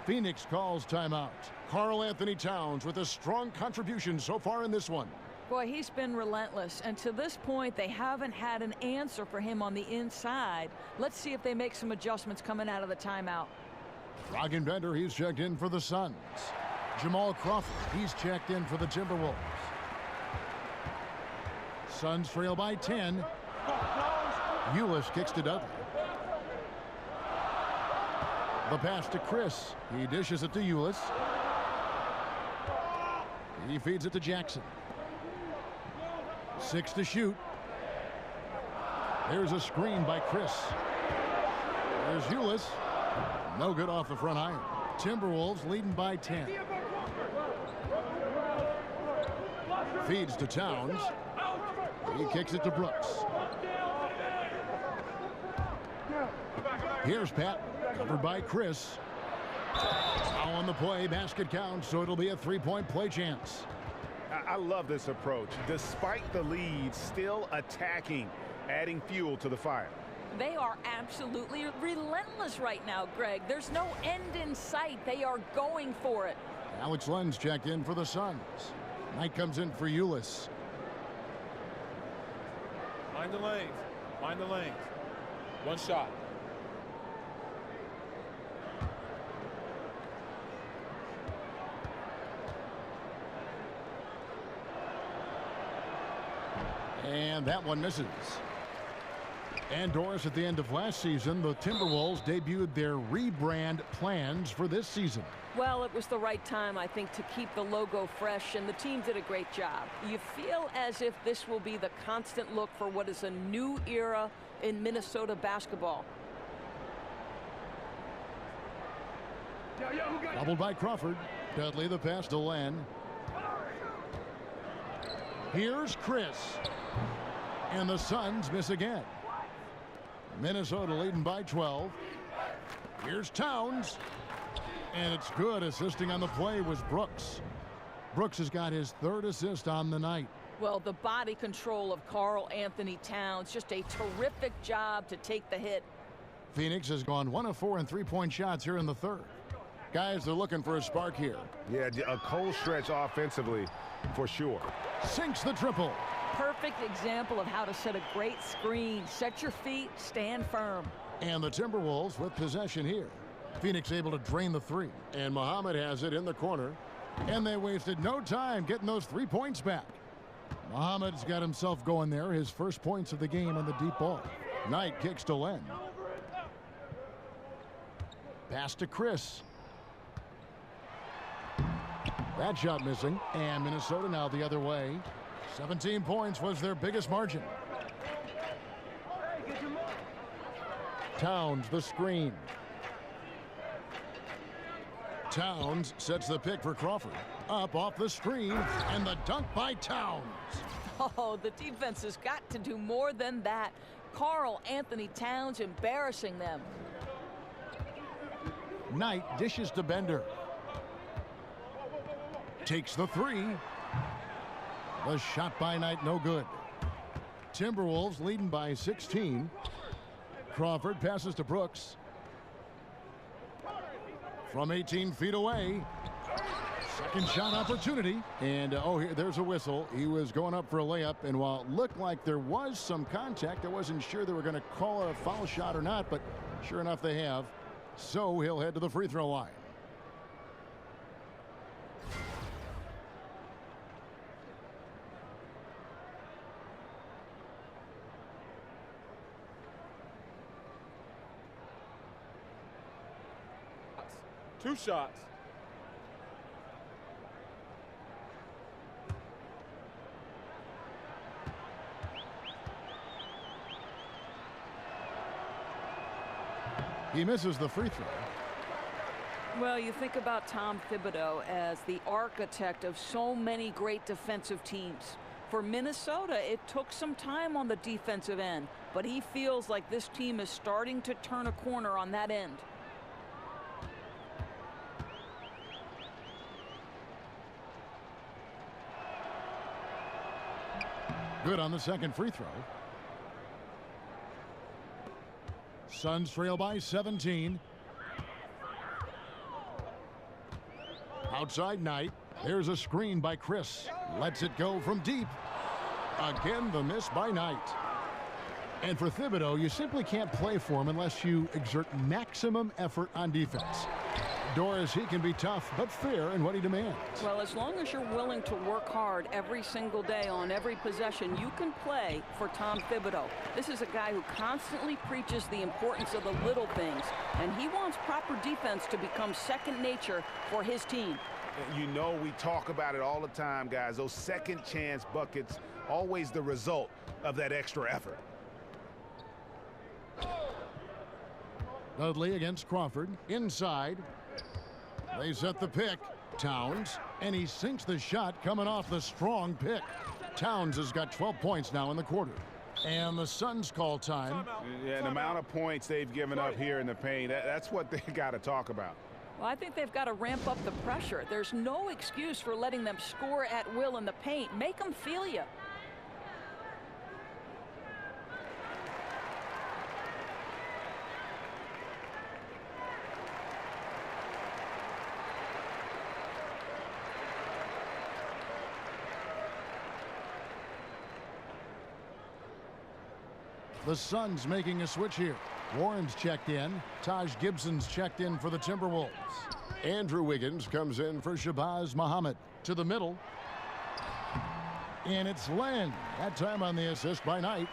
Phoenix calls timeout. Karl Anthony Towns with a strong contribution so far in this one. Boy, he's been relentless. And to this point, they haven't had an answer for him on the inside. Let's see if they make some adjustments coming out of the timeout. Bender, he's checked in for the Suns. Jamal Crawford, he's checked in for the Timberwolves. Suns trail by 10. Ulis kicks to Dudley. The pass to Chris. He dishes it to Ulis. He feeds it to Jackson. 6 to shoot. There's a screen by Chris. There's Ulis. No good off the front iron. Timberwolves leading by 10. Feeds to Towns. He kicks it to Brooks. Here's Pat, covered by Chris. Now on the play, basket counts, so it'll be a three-point play chance. I love this approach. Despite the lead, still attacking, adding fuel to the fire. They are absolutely relentless right now, Greg. There's no end in sight. They are going for it. Alex Len's checked in for the Suns. Knight comes in for Ulis. Mind the lanes. Mind the lanes. One shot. And that one misses. And Doris, at the end of last season, the Timberwolves debuted their rebrand plans for this season. Well, it was the right time, I think, to keep the logo fresh, and the team did a great job. You feel as if this will be the constant look for what is a new era in Minnesota basketball. Doubled by Crawford. Dudley the pass to Len. Here's Chris. And the Suns miss again. Minnesota leading by 12. Here's Towns. And it's good. Assisting on the play was Brooks. Brooks has got his third assist on the night. Well, the body control of Karl Anthony Towns, just a terrific job to take the hit. Phoenix has gone 1 of 4 in three-point shots here in the third. Guys, they're looking for a spark here. Yeah, a cold stretch offensively for sure. Sinks the triple. Perfect example of how to set a great screen. Set your feet, stand firm. And the Timberwolves with possession here. Phoenix able to drain the three. And Muhammad has it in the corner. And they wasted no time getting those 3 points back. Muhammad's got himself going there. His first points of the game on the deep ball. Knight kicks to Len. Pass to Chris. That shot missing. And Minnesota now the other way. 17 points was their biggest margin. Towns the screen. Towns sets the pick for Crawford. Up off the screen, and the dunk by Towns. Oh, the defense has got to do more than that. Karl Anthony Towns embarrassing them. Knight dishes to Bender. Takes the three. The shot by Knight, no good. Timberwolves leading by 16. Crawford passes to Brooks. From 18 feet away. Second shot opportunity. And, here, there's a whistle. He was going up for a layup, and while it looked like there was some contact, I wasn't sure they were going to call a foul shot or not, but sure enough they have. So he'll head to the free throw line. Two shots. He misses the free throw. Well, you think about Tom Thibodeau as the architect of so many great defensive teams. For Minnesota, it took some time on the defensive end, but he feels like this team is starting to turn a corner on that end. Good on the second free throw. Suns trail by 17. Outside Knight. There's a screen by Chris. Lets it go from deep. Again, the miss by Knight. And for Thibodeau, you simply can't play for him unless you exert maximum effort on defense. Doris, he can be tough, but fair in what he demands. Well, as long as you're willing to work hard every single day on every possession, you can play for Tom Thibodeau. This is a guy who constantly preaches the importance of the little things, and he wants proper defense to become second nature for his team. You know, we talk about it all the time, guys. Those second chance buckets, always the result of that extra effort. Dudley against Crawford. Inside. They set the pick. Towns. And he sinks the shot coming off the strong pick. Towns has got 12 points now in the quarter. And the Suns call time. Yeah, the amount of points they've given up here in the paint, that's what they got to talk about. Well, I think they've got to ramp up the pressure. There's no excuse for letting them score at will in the paint. Make them feel you. The Suns making a switch here. Warren's checked in. Taj Gibson's checked in for the Timberwolves. Andrew Wiggins comes in for Shabazz Muhammad. To the middle. And it's Len. That time on the assist by Knight.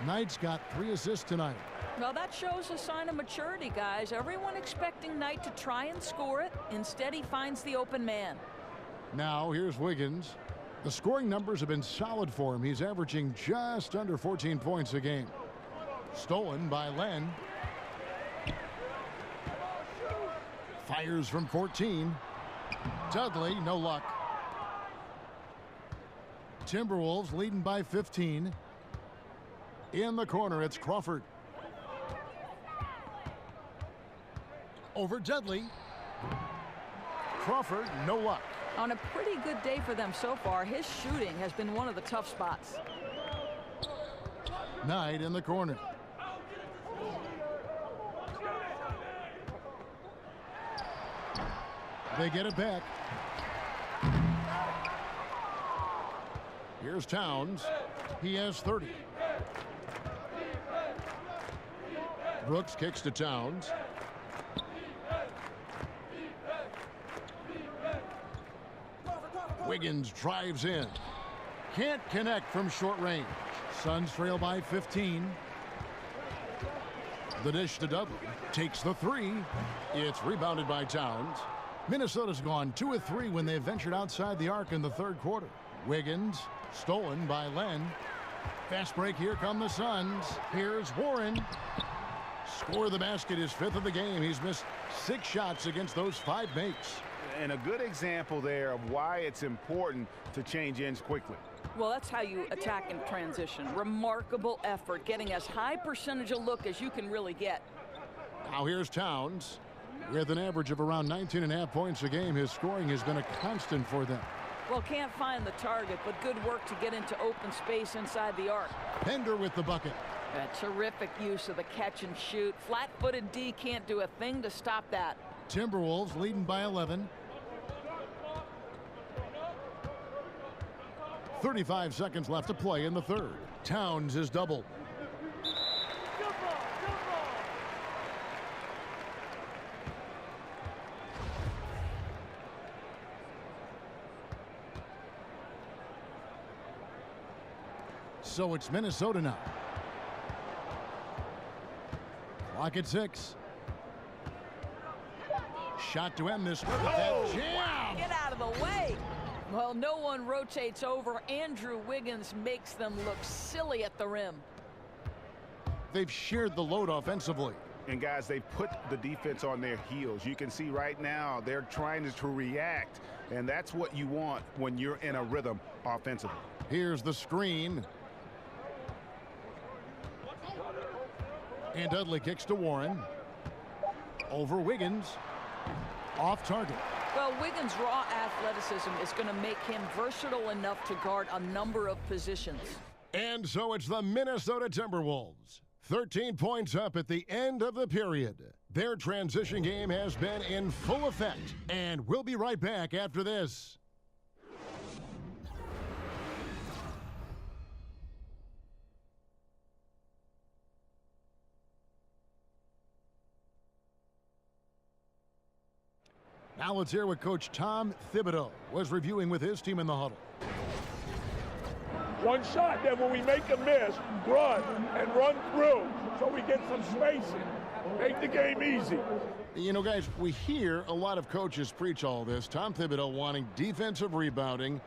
Knight's got 3 assists tonight. Well, that shows a sign of maturity, guys. Everyone expecting Knight to try and score it. Instead, he finds the open man. Now, here's Wiggins. The scoring numbers have been solid for him. He's averaging just under 14 points a game. Stolen by Len. Fires from 14. Dudley, no luck. Timberwolves leading by 15. In the corner, it's Crawford. Over Dudley. Crawford, no luck. On a pretty good day for them so far, his shooting has been one of the tough spots. Knight in the corner. They get it back. Here's Towns. He has 30. Brooks kicks to Towns. Wiggins drives in. Can't connect from short range. Suns trail by 15. The dish to Dudley. Takes the 3. It's rebounded by Towns. Minnesota's gone 2 of 3 when they ventured outside the arc in the third quarter. Wiggins, stolen by Len. Fast break, here come the Suns. Here's Warren. Score the basket, his 5th of the game. He's missed 6 shots against those 5 makes. And a good example there of why it's important to change ends quickly. Well, that's how you attack in transition. Remarkable effort, getting as high percentage a look as you can really get. Now here's Towns. With an average of around 19.5 points a game, his scoring has been a constant for them. Well, can't find the target, but good work to get into open space inside the arc. Pender with the bucket. A terrific use of the catch and shoot. Flat-footed D can't do a thing to stop that. Timberwolves leading by 11. 35 seconds left to play in the third. Towns is doubled. So it's Minnesota now. Clock at 6. Shot to end this with that jam. Wow, get out of the way. Well, no one rotates over. Andrew Wiggins makes them look silly at the rim. They've shared the load offensively. And guys, they've put the defense on their heels. You can see right now they're trying to react, and that's what you want when you're in a rhythm offensively. Here's the screen. And Dudley kicks to Warren. Over Wiggins. Off target. Well, Wiggins' raw athleticism is going to make him versatile enough to guard a number of positions. And so it's the Minnesota Timberwolves. 13 points up at the end of the period. Their transition game has been in full effect. And we'll be right back after this. Now let's hear what Coach Tom Thibodeau was reviewing with his team in the huddle. One shot, then when we make a miss, run and run through so we get some spacing. Make the game easy. You know, guys, we hear a lot of coaches preach all this. Tom Thibodeau wanting defensive rebounding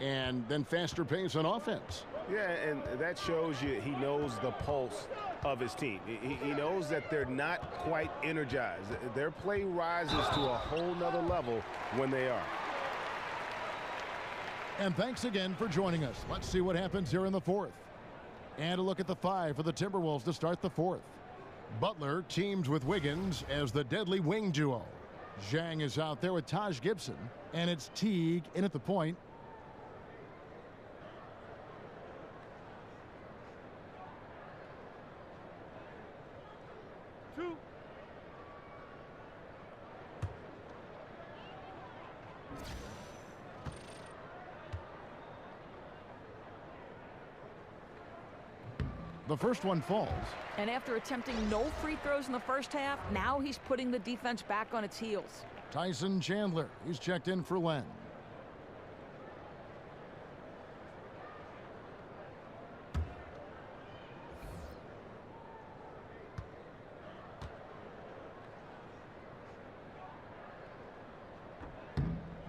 and then faster pace on offense. Yeah, and that shows you he knows the pulse of his team. He knows that they're not quite energized. Their play rises to a whole nother level when they are. And thanks again for joining us. Let's see what happens here in the fourth. And a look at the 5 for the Timberwolves to start the fourth. Butler teams with Wiggins as the deadly wing duo. Zhang is out there with Taj Gibson. And it's Teague in at the point. The first one falls. And after attempting no free throws in the first half, now he's putting the defense back on its heels. Tyson Chandler, he's checked in for Len.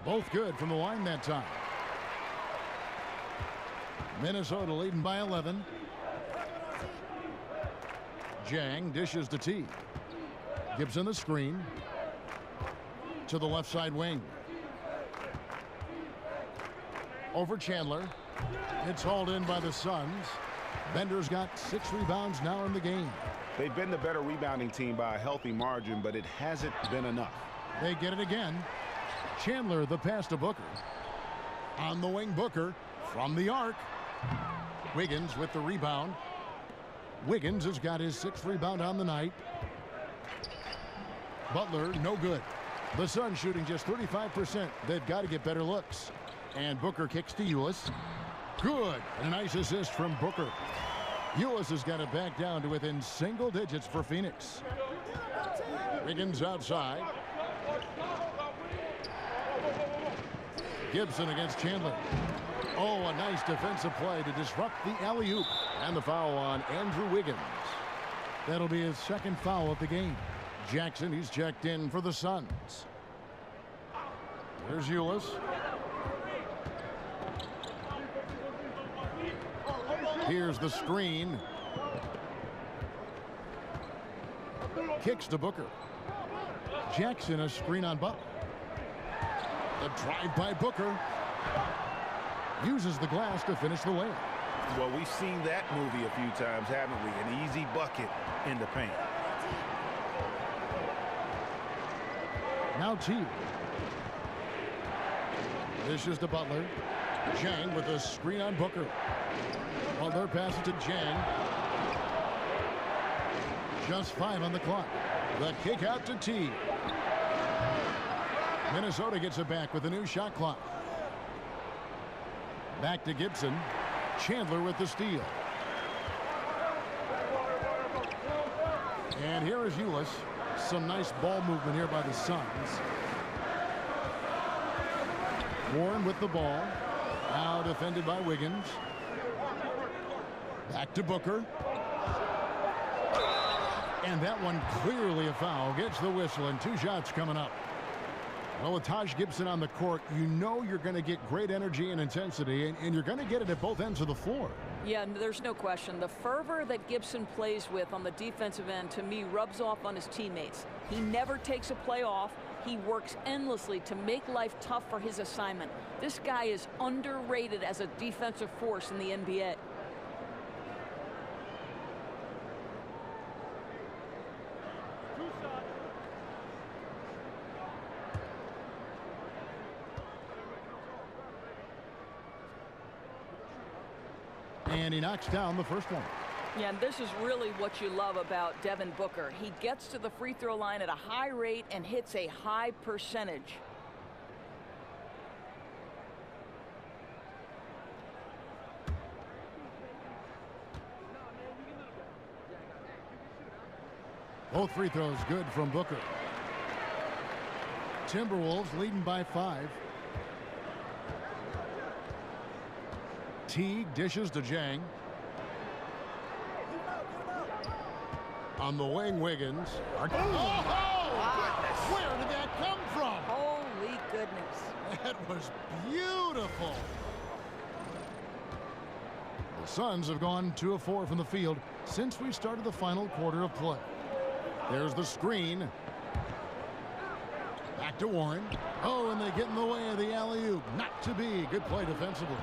Both good from the line that time. Minnesota leading by 11. Zhang dishes to T. Gibson the screen. To the left side wing. Over Chandler. It's hauled in by the Suns. Bender's got 6 rebounds now in the game. They've been the better rebounding team by a healthy margin, but it hasn't been enough. They get it again. Chandler the pass to Booker. On the wing, Booker from the arc. Wiggins with the rebound. Wiggins has got his 6th rebound on the night. Butler, no good. The Suns shooting just 35%. They've got to get better looks. And Booker kicks to Ulis. Good. And a nice assist from Booker. Ulis has got it back down to within single digits for Phoenix. Wiggins outside. Gibson against Chandler. Oh, a nice defensive play to disrupt the alley-oop. And the foul on Andrew Wiggins. That'll be his 2nd foul of the game. Jackson, he's checked in for the Suns. There's Ulis. Here's the screen. Kicks to Booker. Jackson, a screen on Butler. The drive by Booker. Uses the glass to finish the layup. Well, we've seen that movie a few times, haven't we? An easy bucket in the paint. Now T. This is to Butler. Zhang with a screen on Booker. Butler passes to Zhang. Just 5 on the clock. The kick out to T. Minnesota gets it back with a new shot clock. Back to Gibson. Chandler with the steal. And here is Ulis. Some nice ball movement here by the Suns. Warren with the ball. Now defended by Wiggins. Back to Booker. And that one clearly a foul. Gets the whistle and 2 shots coming up. Well, with Taj Gibson on the court, you know you're going to get great energy and intensity, and you're going to get it at both ends of the floor. Yeah, there's no question. The fervor that Gibson plays with on the defensive end, to me, rubs off on his teammates. He never takes a play off. He works endlessly to make life tough for his assignment. This guy is underrated as a defensive force in the NBA. And he knocks down the first one. Yeah, and this is really what you love about Devin Booker. He gets to the free throw line at a high rate and hits a high percentage. Both free throws good from Booker. Timberwolves leading by 5. Teague dishes to Jang. On the wing, Wiggins. Oh, where did that come from? Holy goodness. That was beautiful. The Suns have gone 2 of 4 from the field since we started the final quarter of play. There's the screen. Back to Warren. Oh, and they get in the way of the alley-oop. Not to be. Good play defensively.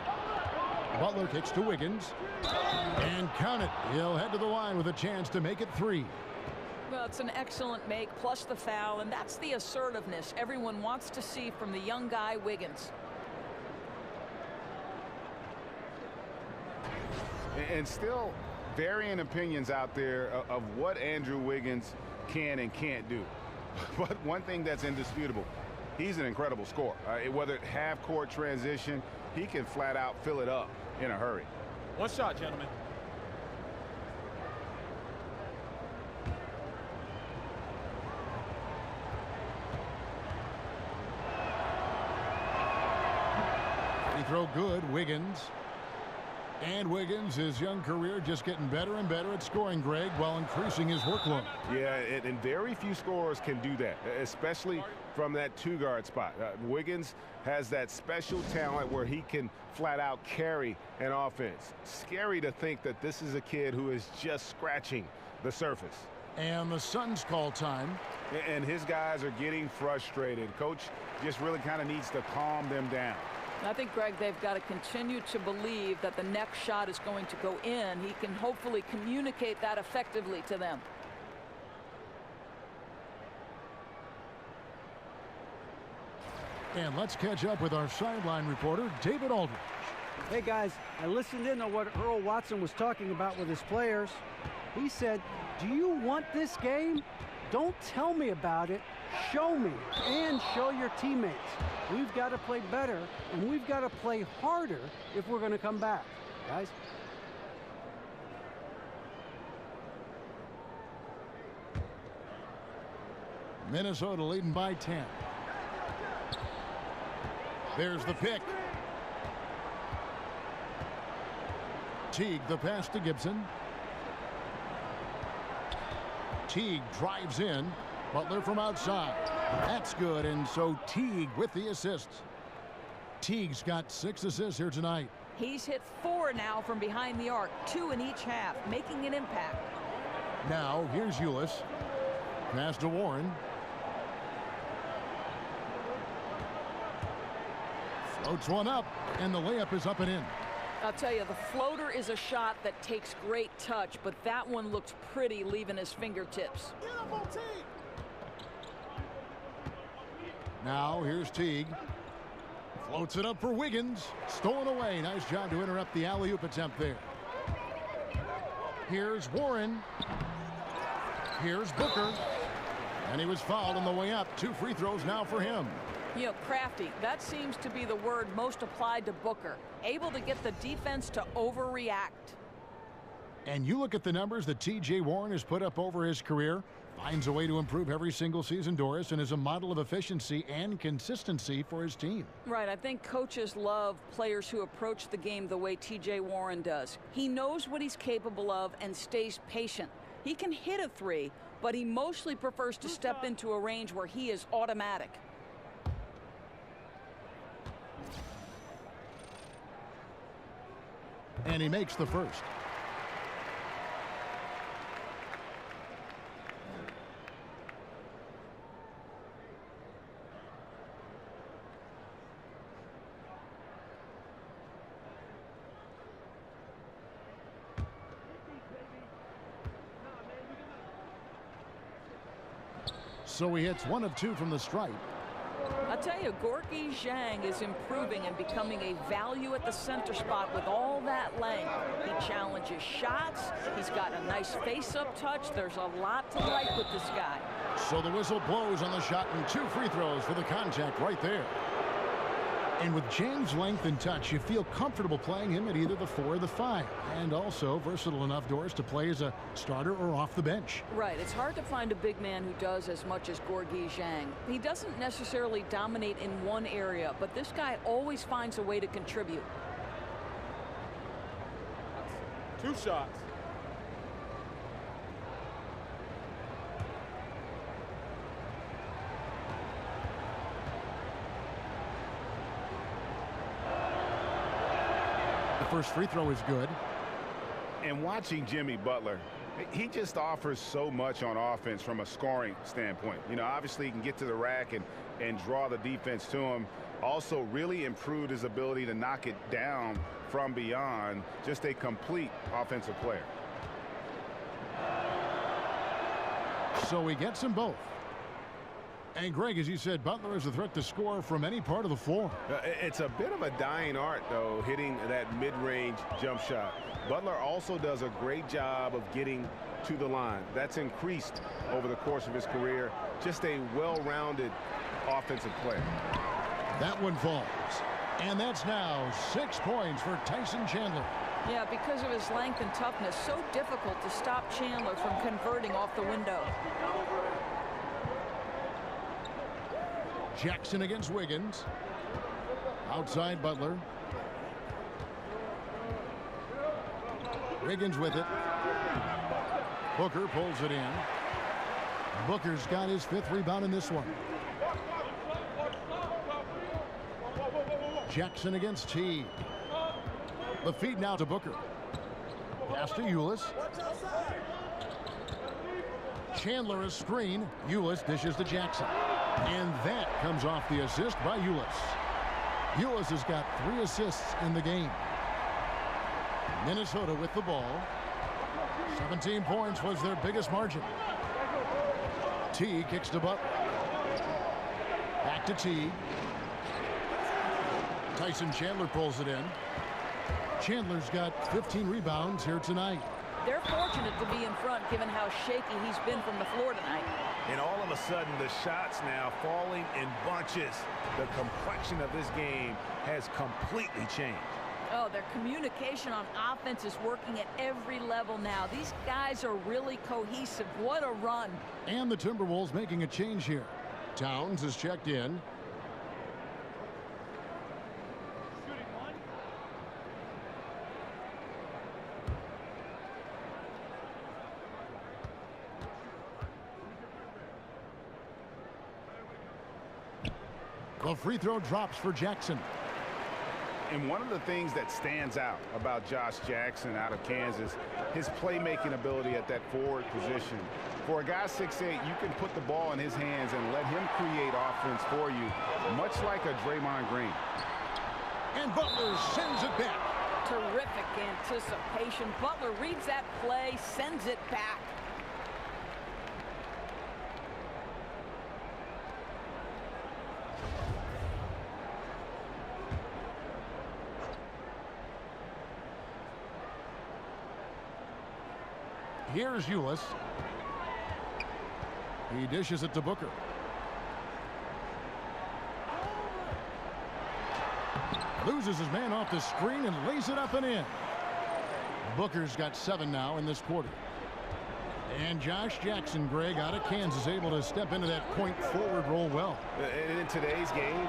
Butler kicks to Wiggins. And count it. He'll head to the line with a chance to make it 3. Well, it's an excellent make, plus the foul, and that's the assertiveness everyone wants to see from the young guy, Wiggins. And still varying opinions out there of what Andrew Wiggins can and can't do. But one thing that's indisputable, he's an incredible scorer. Whether half-court transition, he can flat out fill it up in a hurry. One shot, gentlemen. Free throw good, Wiggins. And Wiggins, his young career just getting better and better at scoring, Greg, while increasing his workload. Yeah, and very few scorers can do that, especially from that 2-guard spot. Wiggins has that special talent where he can flat out carry an offense. Scary to think that this is a kid who is just scratching the surface. And the Suns call time. And his guys are getting frustrated. Coach just really kind of needs to calm them down. I think, Greg, they've got to continue to believe that the next shot is going to go in. He can hopefully communicate that effectively to them. And let's catch up with our sideline reporter, David Aldridge. Hey, guys, I listened in on what Earl Watson was talking about with his players. He said, do you want this game? Don't tell me about it. Show me and show your teammates. We've got to play better, and we've got to play harder if we're going to come back, guys. Minnesota leading by 10. There's the pick. Teague, the pass to Gibson. Teague drives in. Butler from outside. That's good, and so Teague with the assists. Teague's got 6 assists here tonight. He's hit 4 now from behind the arc, 2 in each half, making an impact. Now, here's Ulis. Pass to Warren. Floats one up, and the layup is up and in. I'll tell you, the floater is a shot that takes great touch, but that one looked pretty leaving his fingertips. Now, here's Teague. Floats it up for Wiggins. Stolen away. Nice job to interrupt the alley-oop attempt there. Here's Warren. Here's Booker. And he was fouled on the way up. 2 free throws now for him. You know, crafty, that seems to be the word most applied to Booker. Able to get the defense to overreact. And you look at the numbers that T.J. Warren has put up over his career. Finds a way to improve every single season, Doris, and is a model of efficiency and consistency for his team. Right. I think coaches love players who approach the game the way T.J. Warren does. He knows what he's capable of and stays patient. He can hit a 3, but he mostly prefers to step into a range where he is automatic. And he makes the first. So he hits 1 of 2 from the stripe. I'll tell you, Gorgui Zhang is improving and becoming a value at the center spot with all that length. He challenges shots. He's got a nice face-up touch. There's a lot to like with this guy. So the whistle blows on the shot and 2 free throws for the contact right there. And with Zhang's length and touch, you feel comfortable playing him at either the 4 or the 5. And also versatile enough doors to play as a starter or off the bench. Right. It's hard to find a big man who does as much as Gorgui Zhang. He doesn't necessarily dominate in one area, but this guy always finds a way to contribute. 2 shots. First free throw is good. And watching Jimmy Butler, he just offers so much on offense from a scoring standpoint. You know, obviously he can get to the rack and draw the defense to him. Also really improved his ability to knock it down from beyond. Just a complete offensive player. So he gets them both. And Greg, as you said, Butler is a threat to score from any part of the floor. It's a bit of a dying art, though, hitting that mid-range jump shot. Butler also does a great job of getting to the line. That's increased over the course of his career. Just a well-rounded offensive player. That one falls. And that's now 6 points for Tyson Chandler. Yeah, because of his length and toughness, so difficult to stop Chandler from converting off the window. Jackson against Wiggins. Outside Butler. Wiggins with it. Booker pulls it in. Booker's got his 5th rebound in this one. Jackson against T. The feed now to Booker. Pass to Ulis. Chandler a screen. Ulis dishes to Jackson. And that comes off the assist by Ulis. Ulis has got 3 assists in the game. Minnesota with the ball. 17 points was their biggest margin. T kicks to Butler. Back to T. Tyson Chandler pulls it in. Chandler's got 15 rebounds here tonight. They're fortunate to be in front given how shaky he's been from the floor tonight. And all of a sudden, the shots now falling in bunches. The complexion of this game has completely changed. Oh, their communication on offense is working at every level now. These guys are really cohesive. What a run. And the Timberwolves making a change here. Towns is checked in. The free throw drops for Jackson. And one of the things that stands out about Josh Jackson out of Kansas, his playmaking ability at that forward position. For a guy 6'8", you can put the ball in his hands and let him create offense for you, much like a Draymond Green. And Butler sends it back. Terrific anticipation. Butler reads that play, sends it back. Here's Ulis. He dishes it to Booker. Loses his man off the screen and lays it up and in. Booker's got 7 now in this quarter. And Josh Jackson, Greg, out of Kansas, able to step into that point forward role well. And in today's game,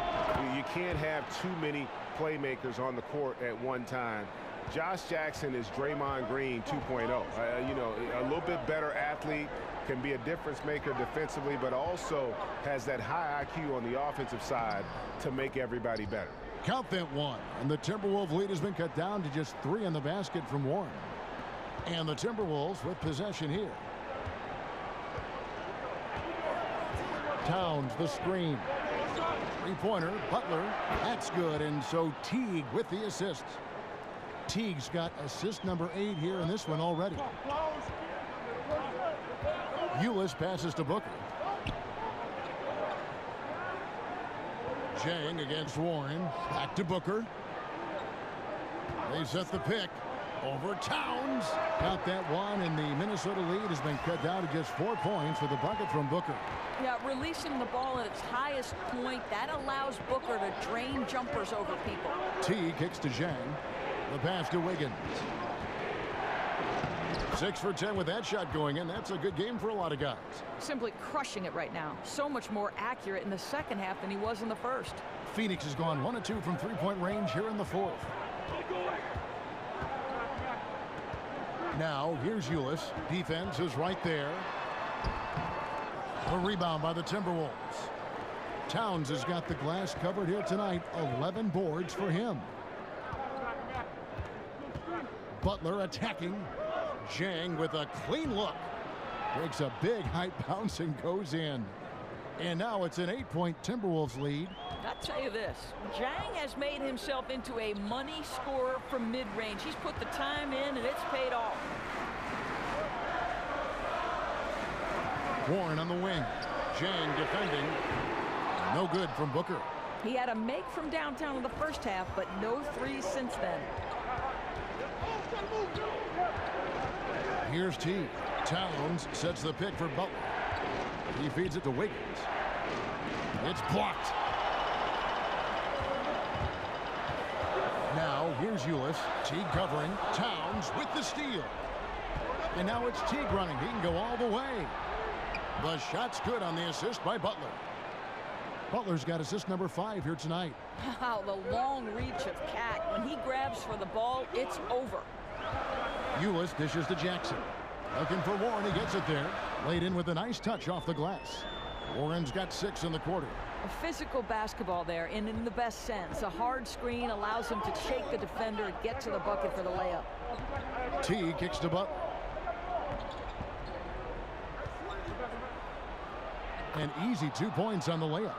you can't have too many playmakers on the court at one time. Josh Jackson is Draymond Green 2.0. You know, a little bit better athlete, can be a difference maker defensively, but also has that high IQ on the offensive side to make everybody better. Count that one. And the Timberwolves lead has been cut down to just 3 in the basket from Warren. And the Timberwolves with possession here. Towns, the screen. Three-pointer, Butler. That's good. And so Teague with the assist. Teague's got assist number 8 here in this one already. Ulis passes to Booker. Jang against Warren. Back to Booker. They set the pick. Over Towns. Got that one, and the Minnesota lead has been cut down to just 4 points with the bucket from Booker. Yeah, releasing the ball at its highest point, that allows Booker to drain jumpers over people. T kicks to Zhang. The pass to Wiggins. 6 for 10 with that shot going in. That's a good game for a lot of guys. Simply crushing it right now. So much more accurate in the second half than he was in the first. Phoenix has gone 1 of 2 from three-point range here in the fourth. Now, here's Ulis. Defense is right there. A rebound by the Timberwolves. Towns has got the glass covered here tonight. 11 boards for him. Butler attacking. Zhang with a clean look. Takes a big height bounce and goes in. And now it's an 8-point Timberwolves lead. I'll tell you this, Zhang has made himself into a money scorer from mid-range. He's put the time in, and it's paid off. Warren on the wing. Zhang defending. No good from Booker. He had a make from downtown in the first half, but no threes since then. Here's T. Towns sets the pick for Butler. He feeds it to Wiggins. It's blocked. Now, here's Ulis. Teague covering. Towns with the steal. And now it's Teague running. He can go all the way. The shot's good on the assist by Butler. Butler's got assist number 5 here tonight. Wow, the long reach of Cat. When he grabs for the ball, it's over. Ulis dishes to Jackson. Looking for Warren. He gets it there. Laid in with a nice touch off the glass. Warren's got 6 in the quarter. A physical basketball there, and in the best sense. A hard screen allows him to shake the defender and get to the bucket for the layup. T kicks to Butler. An easy 2 points on the layup.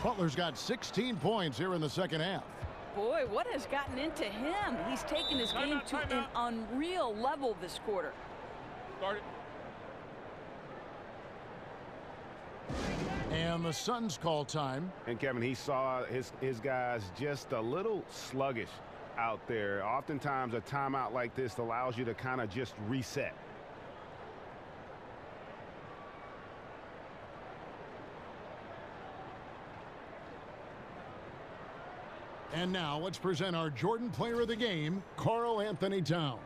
Butler's got 16 points here in the second half. Boy, what has gotten into him? He's taken his game to an unreal level this quarter. Start it. And the Suns call time. And Kevin, he saw his guys just a little sluggish out there. Oftentimes a timeout like this allows you to kind of just reset. And now let's present our Jordan Player of the Game, Karl Anthony Towns.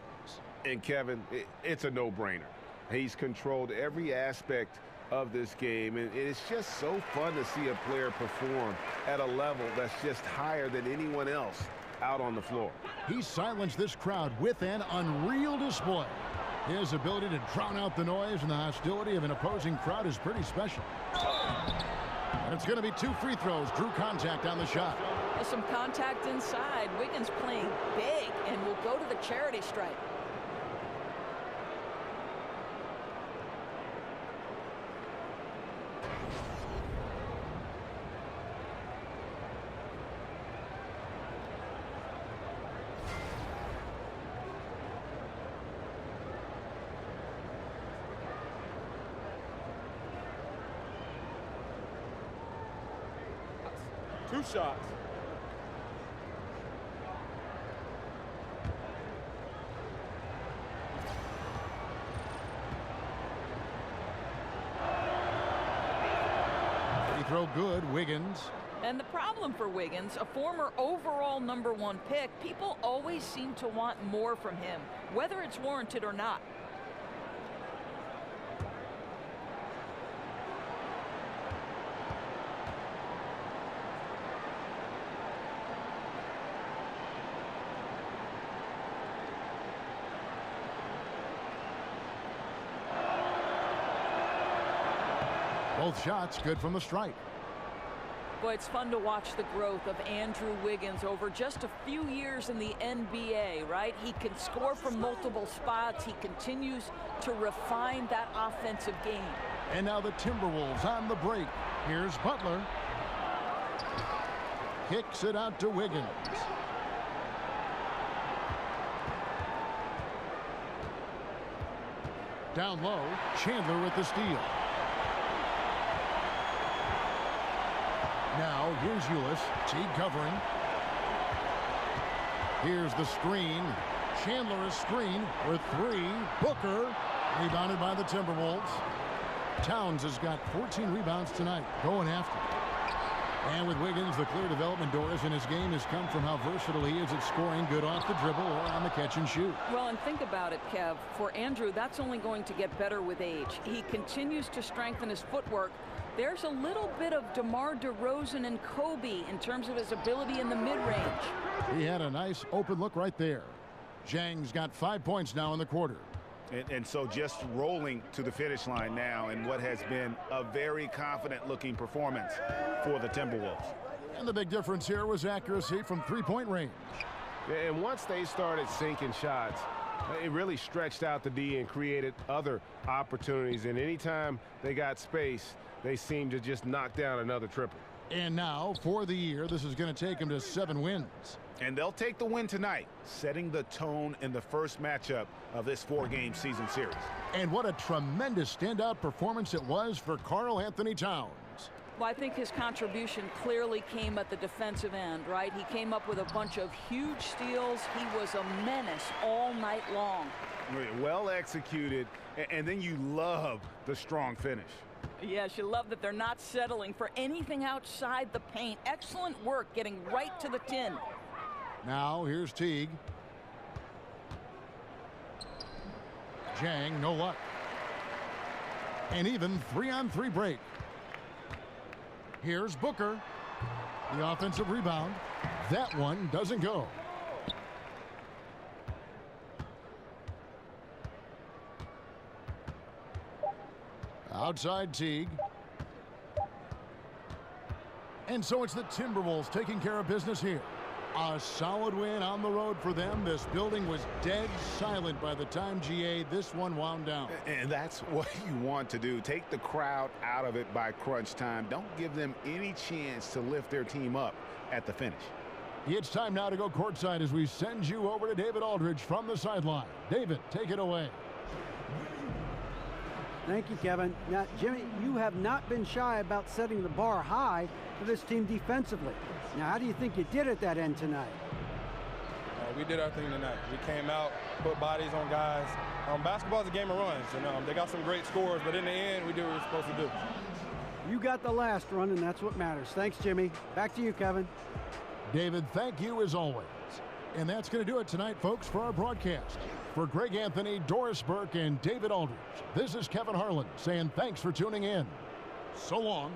And Kevin, it's a no-brainer. He's controlled every aspect of this game, and it's just so fun to see a player perform at a level that's just higher than anyone else out on the floor. He silenced this crowd with an unreal display. His ability to drown out the noise and the hostility of an opposing crowd is pretty special. And it's going to be 2 free throws. Drew contact on the shot. Some contact inside. Wiggins playing big and will go to the charity stripe. Two shots. Free throw good, Wiggins. And the problem for Wiggins, a former overall #1 pick, people always seem to want more from him, whether it's warranted or not. Both shots good from the stripe. Boy, it's fun to watch the growth of Andrew Wiggins over just a few years in the NBA, right? He can score from multiple spots. He continues to refine that offensive game. And now the Timberwolves on the break. Here's Butler. Kicks it out to Wiggins. Down low, Chandler with the steal. Now, here's Ulis. Teague covering. Here's the screen. Chandler is screened with 3. Booker, rebounded by the Timberwolves. Towns has got 14 rebounds tonight, going after. And with Wiggins, the clear development doors in his game has come from how versatile he is at scoring, good off the dribble or on the catch and shoot. Well, and think about it, Kev. For Andrew, that's only going to get better with age. He continues to strengthen his footwork. There's a little bit of DeMar DeRozan and Kobe in terms of his ability in the mid-range. He had a nice open look right there. Zhang's got 5 points now in the quarter. And so just rolling to the finish line now in what has been a very confident-looking performance for the Timberwolves. And the big difference here was accuracy from three-point range. And once they started sinking shots, it really stretched out the D and created other opportunities. And anytime they got space, they seemed to just knock down another triple. And now, for the year, this is going to take them to 7 wins. And they'll take the win tonight, setting the tone in the first matchup of this 4-game season series. And what a tremendous standout performance it was for Karl Anthony Towns. Well, I think his contribution clearly came at the defensive end, right? He came up with a bunch of huge steals. He was a menace all night long. Well executed, and then you love the strong finish. Yes, you love that they're not settling for anything outside the paint. Excellent work getting right to the tin. Now, here's Teague. Zhang, no luck. And even 3-on-3 break. Here's Booker. The offensive rebound. That one doesn't go. Outside Teague. And so it's the Timberwolves taking care of business here. A solid win on the road for them. This building was dead silent by the time, GA, this one wound down. And that's what you want to do. Take the crowd out of it by crunch time. Don't give them any chance to lift their team up at the finish. It's time now to go courtside as we send you over to David Aldridge from the sideline. David, take it away. Thank you, Kevin. Now, Jimmy, you have not been shy about setting the bar high for this team defensively. Now, how do you think you did at that end tonight? We did our thing tonight. We came out, put bodies on guys. Basketball's a game of runs, and they got some great scores, but in the end, we did what we were supposed to do. You got the last run, and that's what matters. Thanks, Jimmy. Back to you, Kevin. David, thank you as always. And that's going to do it tonight, folks, for our broadcast. For Greg Anthony, Doris Burke, and David Aldridge, this is Kevin Harlan saying thanks for tuning in. So long.